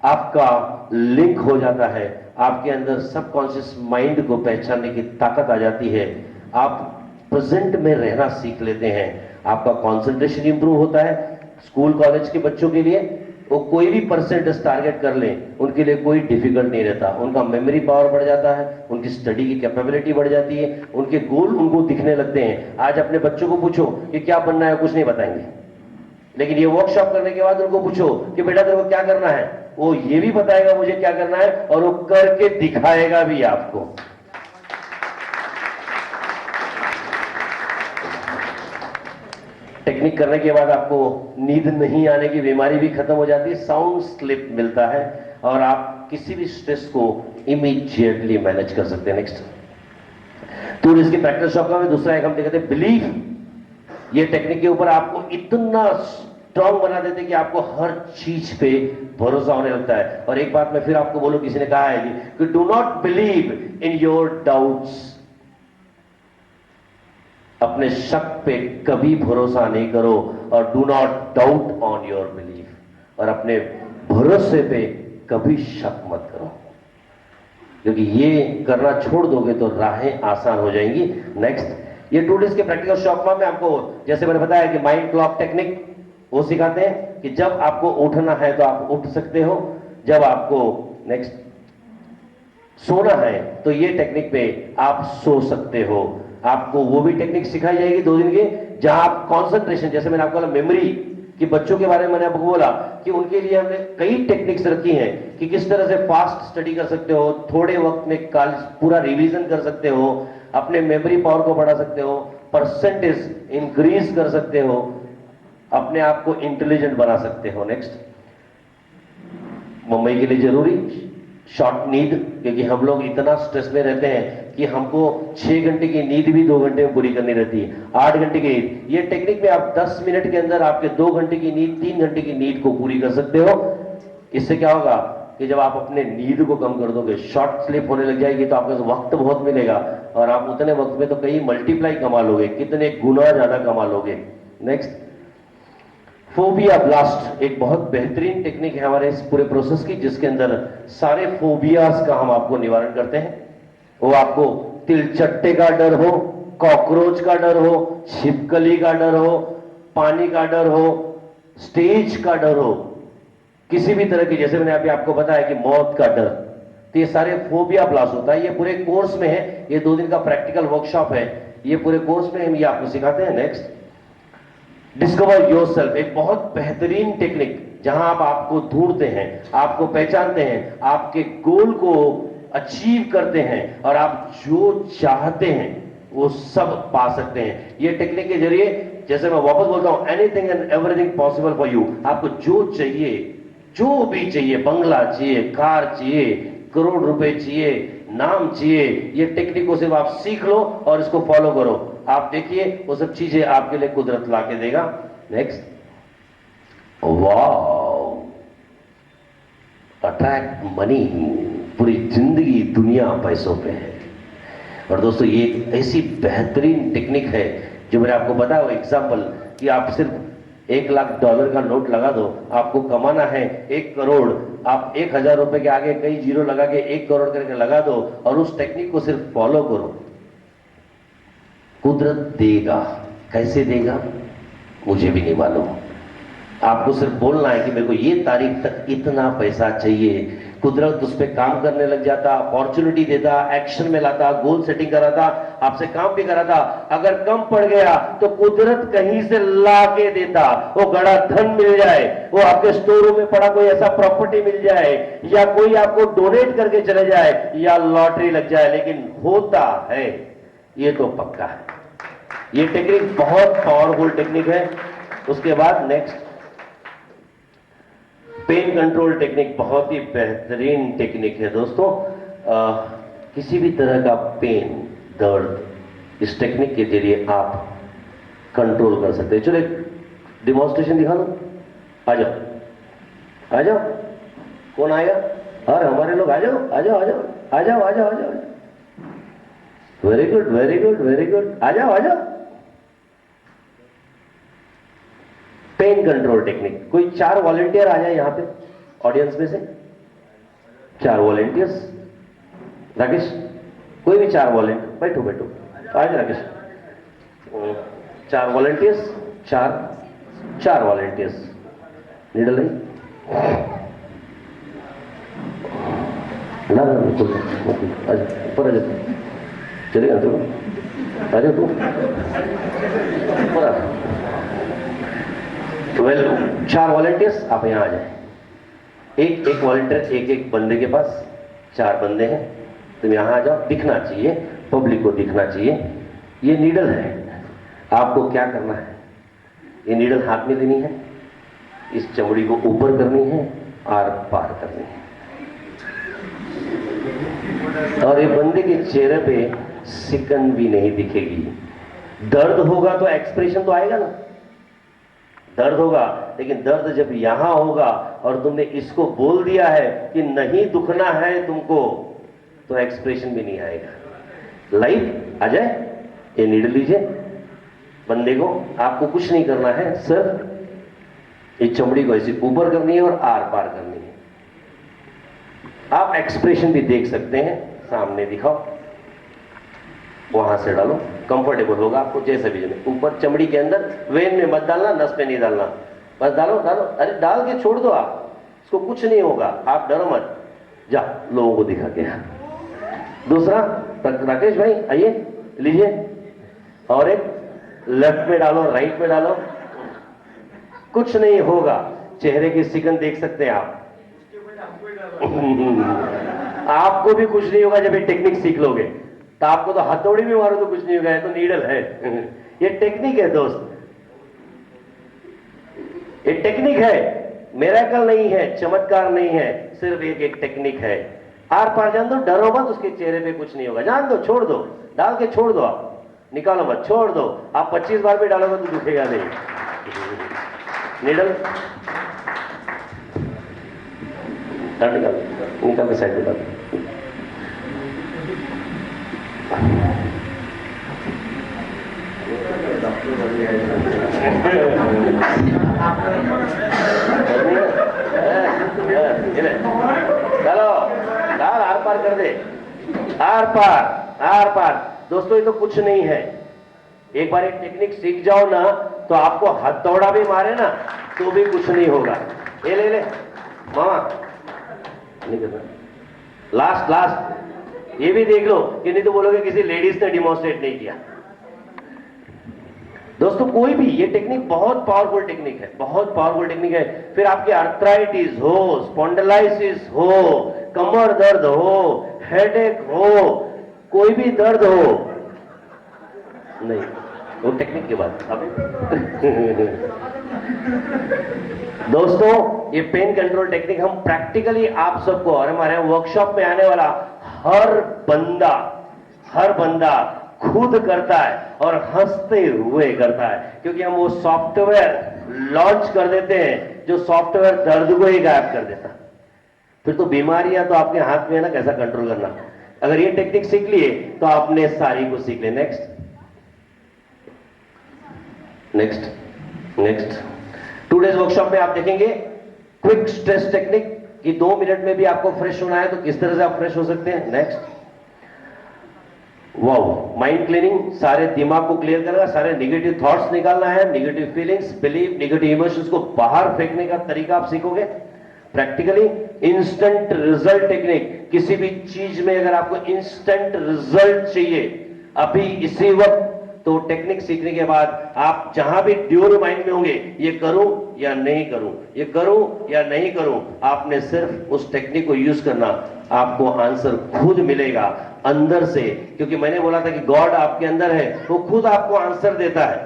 आपका लिंक हो जाता है, आपके अंदर सबकॉन्शियस माइंड को पहचानने की ताकत आ जाती है, आप प्रेजेंट में रहना सीख लेते हैं, आपका कंसंट्रेशन इंप्रूव होता है। स्कूल कॉलेज के बच्चों के लिए वो कोई भी परसेंटेज टारगेट कर लें, उनके लिए कोई डिफिकल्ट नहीं रहता, उनका मेमोरी पावर बढ़ जाता है, उनकी स्टडी की कैपेबिलिटी बढ़ जाती है, उनके गोल उनको दिखने लगते हैं। आज अपने बच्चों को पूछो कि क्या बनना है, कुछ नहीं बताएंगे, लेकिन ये वर्कशॉप करने के बाद उनको पूछो कि बेटा तेरे को क्या करना है, वो ये भी बताएगा मुझे क्या करना है, और वो करके दिखाएगा भी आपको। टेक्निक करने के बाद आपको नींद नहीं आने की बीमारी भी खत्म हो जाती है, साउंड स्लिप मिलता है, और आप किसी भी स्ट्रेस को इमीडिएटली मैनेज कर सकते हैं। नेक्स्ट, तो इसकी प्रैक्टिस शॉप में दूसरा एक हम देखते हैं बिलीफ। ये टेक्निक के ऊपर आपको इतना स्ट्रांग बना देते हैं कि आपको हर चीज पे भरोसा होने लगता है। और एक बात मैं फिर आपको बोलूं, किसी ने कहा है कि do not believe in your doubts, अपने शक पे कभी भरोसा नहीं करो, और do not doubt on your belief, और अपने भरोसे पे कभी शक मत करो, क्योंकि ये करना छोड़ दोगे तो राहें आसान हो जाएंगी। नेक्स्ट, ये 2 डेज के प्रैक्टिकल शॉप में आपको, जैसे मैंने बताया कि माइंड क्लॉक टेक्निक वो सिखाते हैं कि जब आपको उठना है तो आप उठ सकते हो, जब आपको नेक्स्ट सोना है तो ये टेक्निक पे आप सो सकते हो। आपको वो भी टेक्निक सिखाई जाएगी 2 दिन के, जहां आप कंसंट्रेशन, जैसे मैंने आपको बोला मेमोरी कि बच्चों के बारे में मैंने आपको बोला कि उनके लिए हमने कई टेक्निक्स रखी हैं कि किस तरह से फास्ट स्टडी कर सकते हो, थोड़े वक्त में पूरा रिवीजन कर सकते हो, अपने मेमोरी पावर को बढ़ा सकते हो, परसेंटेज इंक्रीज कर सकते हो, अपने आप को इंटेलिजेंट बना सकते हो। नेक्स्ट, मुंबई के लिए जरूरी शॉर्ट नींद, क्योंकि हम लोग इतना स्ट्रेस में रहते हैं कि हमको 6 घंटे की नींद भी 2 घंटे में पूरी करनी रहती है, 8 घंटे की नींद। ये टेक्निक में आप 10 मिनट के अंदर आपके 2 घंटे की नींद, 3 घंटे की नींद को पूरी कर सकते हो। इससे क्या होगा कि जब आप अपने नींद को कम कर दोगे, शॉर्ट स्लीप होने लग जाएगी, तो आपको वक्त बहुत मिलेगा, और आप उतने वक्त में तो कई मल्टीप्लाई कमा लोगे, कितने गुना ज्यादा कमा लोगे। नेक्स्ट, फोबिया ब्लास्ट एक बहुत बेहतरीन टेक्निक है हमारे इस पूरे प्रोसेस की, जिसके अंदर सारे फोबियाज का हम आपको निवारण करते हैं। वो आपको तिलचट्टे का डर हो, कॉकरोच का डर हो, छिपकली का डर हो, पानी का डर हो, स्टेज का डर हो, किसी भी तरह की, जैसे मैंने अभी आपको बताया कि मौत का डर, तो ये सारे फोबिया ब्लास्ट होता है। ये पूरे कोर्स में है, ये 2 दिन का प्रैक्टिकल वर्कशॉप है, ये पूरे कोर्स में हम ये आपको सिखाते हैं। नेक्स्ट, डिस्कवर योरसेल्फ एक बहुत बेहतरीन टेक्निक, जहां आप आपको ढूंढते हैं, आपको पहचानते हैं, आपके गोल को अचीव करते हैं, और आप जो चाहते हैं वो सब पा सकते हैं। ये टेक्निक के जरिए, जैसे मैं वापस बोलता हूं, anything and everything possible for you. आपको जो चाहिए, जो भी चाहिए, बंगला चाहिए, कार चाहिए, करोड़ रुपए चाहिए, नाम चाहिए, ये टेक्निक को सिर्फ आप सीख लो और इसको फॉलो करो। आप देखिए वो सब चीजें आपके लिए कुदरत ला के देगा। नेक्स्ट, वाओ, अट्रैक्ट मनी, पूरी जिंदगी दुनिया पैसों पे है। और दोस्तों ये एक ऐसी बेहतरीन टेक्निक है जो मैंने आपको बताया, वो एग्जाम्पल कि आप सिर्फ $1,00,000 का नोट लगा दो, आपको कमाना है 1 करोड़, आप 1,000 रुपए के आगे कई जीरो लगा के 1 करोड़ करके लगा दो और उस टेक्निक को सिर्फ फॉलो करो, कुदरत देगा। कैसे देगा मुझे भी नहीं मालूम। आपको सिर्फ बोलना है कि मेरे को ये तारीख तक इतना पैसा चाहिए, कुदरत उस पर काम करने लग जाता, अपॉर्चुनिटी देता, एक्शन में लाता, गोल सेटिंग कराता, आपसे काम भी कराता। अगर कम पड़ गया तो कुदरत कहीं से ला के देता, वो बड़ा धन मिल जाए, वो आपके स्टोर रूम में पड़ा कोई ऐसा प्रॉपर्टी मिल जाए, या कोई आपको डोनेट करके चले जाए, या लॉटरी लग जाए, लेकिन होता है, ये तो पक्का है। ये टेक्निक बहुत पावरफुल टेक्निक है। उसके बाद नेक्स्ट, पेन कंट्रोल टेक्निक, बहुत ही बेहतरीन टेक्निक है दोस्तों। किसी भी तरह का पेन, दर्द, इस टेक्निक के जरिए आप कंट्रोल कर सकते हैं। चलो एक डिमॉन्स्ट्रेशन दिखा दो, आ जाओ, आ जाओ, कौन आएगा? और हमारे लोग आ जाओ, आ जाओ, आ जाओ, आ जाओ, आ जाओ, आ जाओ। Very good, very good, very good, आ जाओ, आ जाओ। पेन कंट्रोल टेक्निक, कोई 4 वॉलंटियर आ जाए यहां पे ऑडियंस में से, 4 वॉलंटियर्स। राकेश, कोई भी 4 वॉलंटियर, बैठो बैठो, आज राकेश, 4 वॉलंटियर्स, 4 वॉलंटियर्स। नीडल नहीं ना, बिल्कुल ऊपर आ जाओ, चलेगा तो आ जाओ, तू ऊपर आ। वेल, 4 वॉलंटियर्स आप यहां आ जाए। एक वॉलंटियर एक बंदे के पास, 4 बंदे हैं, तुम यहां आ जाओ। दिखना चाहिए, पब्लिक को दिखना चाहिए। ये नीडल है, आपको क्या करना है, ये नीडल हाथ में लेनी है, इस चमड़ी को ऊपर करनी है, आर पार करनी है, और ये बंदे के चेहरे पे सिकन भी नहीं दिखेगी। दर्द होगा तो एक्सप्रेशन तो आएगा ना, दर्द होगा, लेकिन दर्द जब यहां होगा और तुमने इसको बोल दिया है कि नहीं दुखना है तुमको, तो एक्सप्रेशन भी नहीं आएगा। लाइव आ जाए, ये नीडल लीजिए, बंदे को आपको कुछ नहीं करना है, सिर्फ ये चमड़ी को ऐसे ऊपर करनी है और आर पार करनी है। आप एक्सप्रेशन भी देख सकते हैं, सामने दिखाओ, वहां से डालो, कंफर्टेबल होगा आपको जैसे भी जमे। ऊपर चमड़ी के अंदर, वेन में मत डालना, नस पे नहीं डालना, बस डालो डालो, अरे डाल के छोड़ दो आप, इसको कुछ नहीं होगा, आप डरो मत। जा, लोगों को दिखा के। दूसरा, राकेश भाई आइए, लीजिए, और एक लेफ्ट में डालो, राइट में डालो, कुछ नहीं होगा। चेहरे की सिकन देख सकते हैं आप। आपको भी कुछ नहीं होगा जब ये टेक्निक सीख लोगे, तो आपको तो हथौड़ी भी मारो तो कुछ नहीं होगा, तो नीडल है। ये टेक्निक है दोस्त, ये टेक्निक है, मिरेकल नहीं है, चमत्कार नहीं है, सिर्फ एक टेक्निक है। आर पार जान दो, डरो मत, उसके चेहरे पे कुछ नहीं होगा, जान दो, छोड़ दो, डाल के छोड़ दो, आप निकालो मत, छोड़ दो। आप 25 बार भी डालोगे तो दुखेगा नहीं। नीडल निकाल के साइड में डाल। चलो डाल, आर पार कर दे, आर पार, आर पार। दोस्तों ये तो कुछ नहीं है, एक बार एक टेक्निक सीख जाओ ना, तो आपको हथौड़ा भी मारे ना तो भी कुछ नहीं होगा। ये ले ले मामा, नहीं करना, लास्ट लास्ट, ये भी देख लो कि नहीं तो बोलोगे किसी लेडीज ने डिमॉन्स्ट्रेट नहीं किया। दोस्तों कोई भी, ये टेक्निक बहुत पावरफुल टेक्निक है, बहुत पावरफुल टेक्निक है। फिर आपके आर्थराइटिस हो, स्पॉन्डिलाइसिस हो, कमर दर्द हो, हेडेक हो, कोई भी दर्द हो, नहीं, वो टेक्निक की बात अब दोस्तों, ये पेन कंट्रोल टेक्निक हम प्रैक्टिकली आप सबको और हमारे वर्कशॉप में आने वाला हर बंदा खुद करता है और हंसते हुए करता है, क्योंकि हम वो सॉफ्टवेयर लॉन्च कर देते हैं जो सॉफ्टवेयर दर्द को ही गायब कर देता है। फिर तो बीमारियां तो आपके हाथ में है ना, कैसा कंट्रोल करना। अगर ये टेक्निक सीख लिए तो आपने सारी को सीख ले। नेक्स्ट 2 डेज वर्कशॉप में आप देखेंगे क्विक स्ट्रेस टेक्निक कि 2 मिनट में भी आपको फ्रेश होना है तो किस तरह से आप फ्रेश हो सकते हैं। नेक्स्ट, वाओ, माइंड क्लीनिंग, सारे दिमाग को क्लियर करेगा, सारे नेगेटिव थॉट्स निकालना है, negative feelings, believe, negative emotions को बाहर फेंकने का तरीका आप सीखोगे प्रैक्टिकली। इंस्टेंट रिजल्ट टेक्निक, किसी भी चीज में अगर आपको इंस्टेंट रिजल्ट चाहिए अभी इसी वक्त, तो टेक्निक सीखने के बाद आप जहां भी ड्यूल माइंड में होंगे, ये करूं या नहीं करूं, ये करूं या नहीं करूं, आपने सिर्फ उस टेक्निक को यूज करना, आपको आंसर खुद मिलेगा अंदर से। क्योंकि मैंने बोला था कि गॉड आपके अंदर है, वो खुद आपको आंसर देता है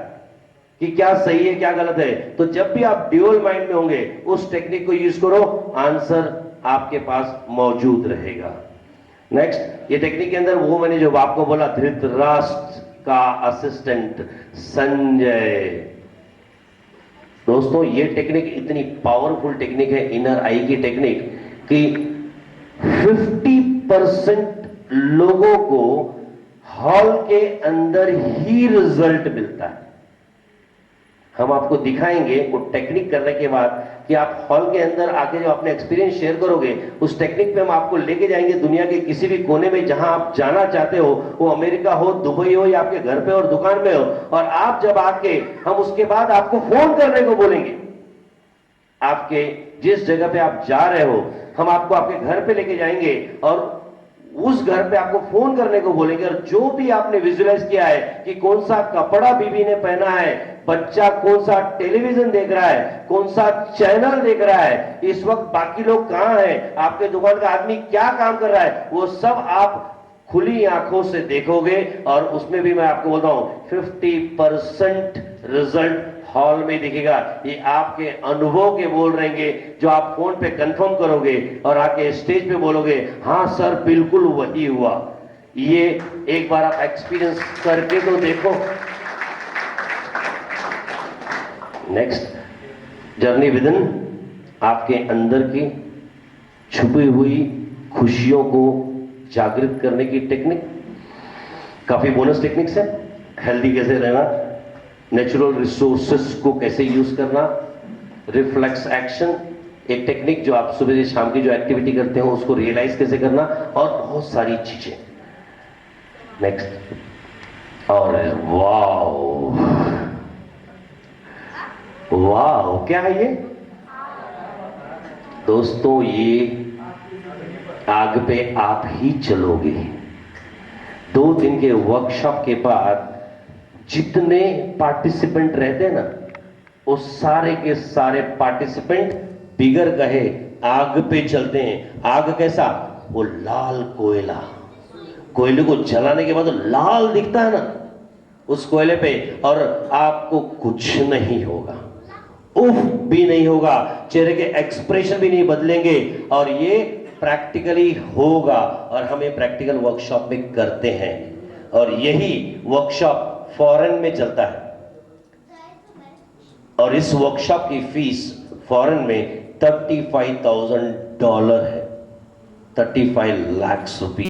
कि क्या सही है क्या गलत है। तो जब भी आप ड्यूल माइंड में होंगे उस टेक्निक को यूज करो, आंसर आपके पास मौजूद रहेगा। नेक्स्ट, ये टेक्निक के अंदर वो मैंने जो आपको बोला, धृतराष्ट्र का असिस्टेंट संजय। दोस्तों, ये टेक्निक इतनी पावरफुल टेक्निक है, इनर आई की टेक्निक, कि 50% लोगों को हॉल के अंदर ही रिजल्ट मिलता है। हम आपको दिखाएंगे वो टेक्निक करने के बाद कि आप हॉल के अंदर आके जो अपने एक्सपीरियंस शेयर करोगे, उस टेक्निक पे हम आपको लेके जाएंगे दुनिया के किसी भी कोने में जहां आप जाना चाहते हो, वो अमेरिका हो, दुबई हो या आपके घर पे और दुकान में हो। और आप जब आके, हम उसके बाद आपको फोन करने को बोलेंगे, आपके जिस जगह पे आप जा रहे हो हम आपको आपके घर पे लेके जाएंगे और उस घर पे आपको फोन करने को बोलेंगे, और जो भी आपने विजुअलाइज किया है कि कौन सा कपड़ा बीवी ने पहना है, बच्चा कौन सा टेलीविजन देख रहा है, कौन सा चैनल देख रहा है, इस वक्त बाकी लोग कहां हैं, आपके दुकान का आदमी क्या काम कर रहा है, वो सब आप खुली आंखों से देखोगे। और उसमें भी मैं आपको बोलता हूं 50% रिजल्ट हॉल में दिखेगा। ये आपके अनुभव के बोल रहेंगे जो आप फोन पे कंफर्म करोगे और आके स्टेज पे बोलोगे, हां सर बिल्कुल वही हुआ। ये एक बार आप एक्सपीरियंस करके तो देखो। नेक्स्ट, जर्नी विदिन, आपके अंदर की छुपी हुई खुशियों को जागृत करने की टेक्निक। काफी बोनस टेक्निक्स है। हेल्दी कैसे रहना, नेचुरल रिसोर्सेस को कैसे यूज करना, रिफ्लेक्स एक्शन, एक टेक्निक जो आप सुबह से शाम की जो एक्टिविटी करते हो उसको रियलाइज कैसे करना, और बहुत सारी चीजें। नेक्स्ट, और वाओ क्या है ये दोस्तों, ये आग पे आप ही चलोगे। 2 दिन के वर्कशॉप के बाद जितने पार्टिसिपेंट रहते हैं ना, वो सारे के सारे पार्टिसिपेंट बिगर कहे आग पे चलते हैं। आग कैसा, वो लाल कोयला, कोयले को जलाने के बाद तो लाल दिखता है ना उस कोयले पे, और आपको कुछ नहीं होगा, उफ भी नहीं होगा, चेहरे के एक्सप्रेशन भी नहीं बदलेंगे, और ये प्रैक्टिकली होगा। और हम ये प्रैक्टिकल वर्कशॉप में करते हैं, और यही वर्कशॉप फॉरेन में चलता है, और इस वर्कशॉप की फीस फॉरेन में $35,000 है, 35 लाख रुपए।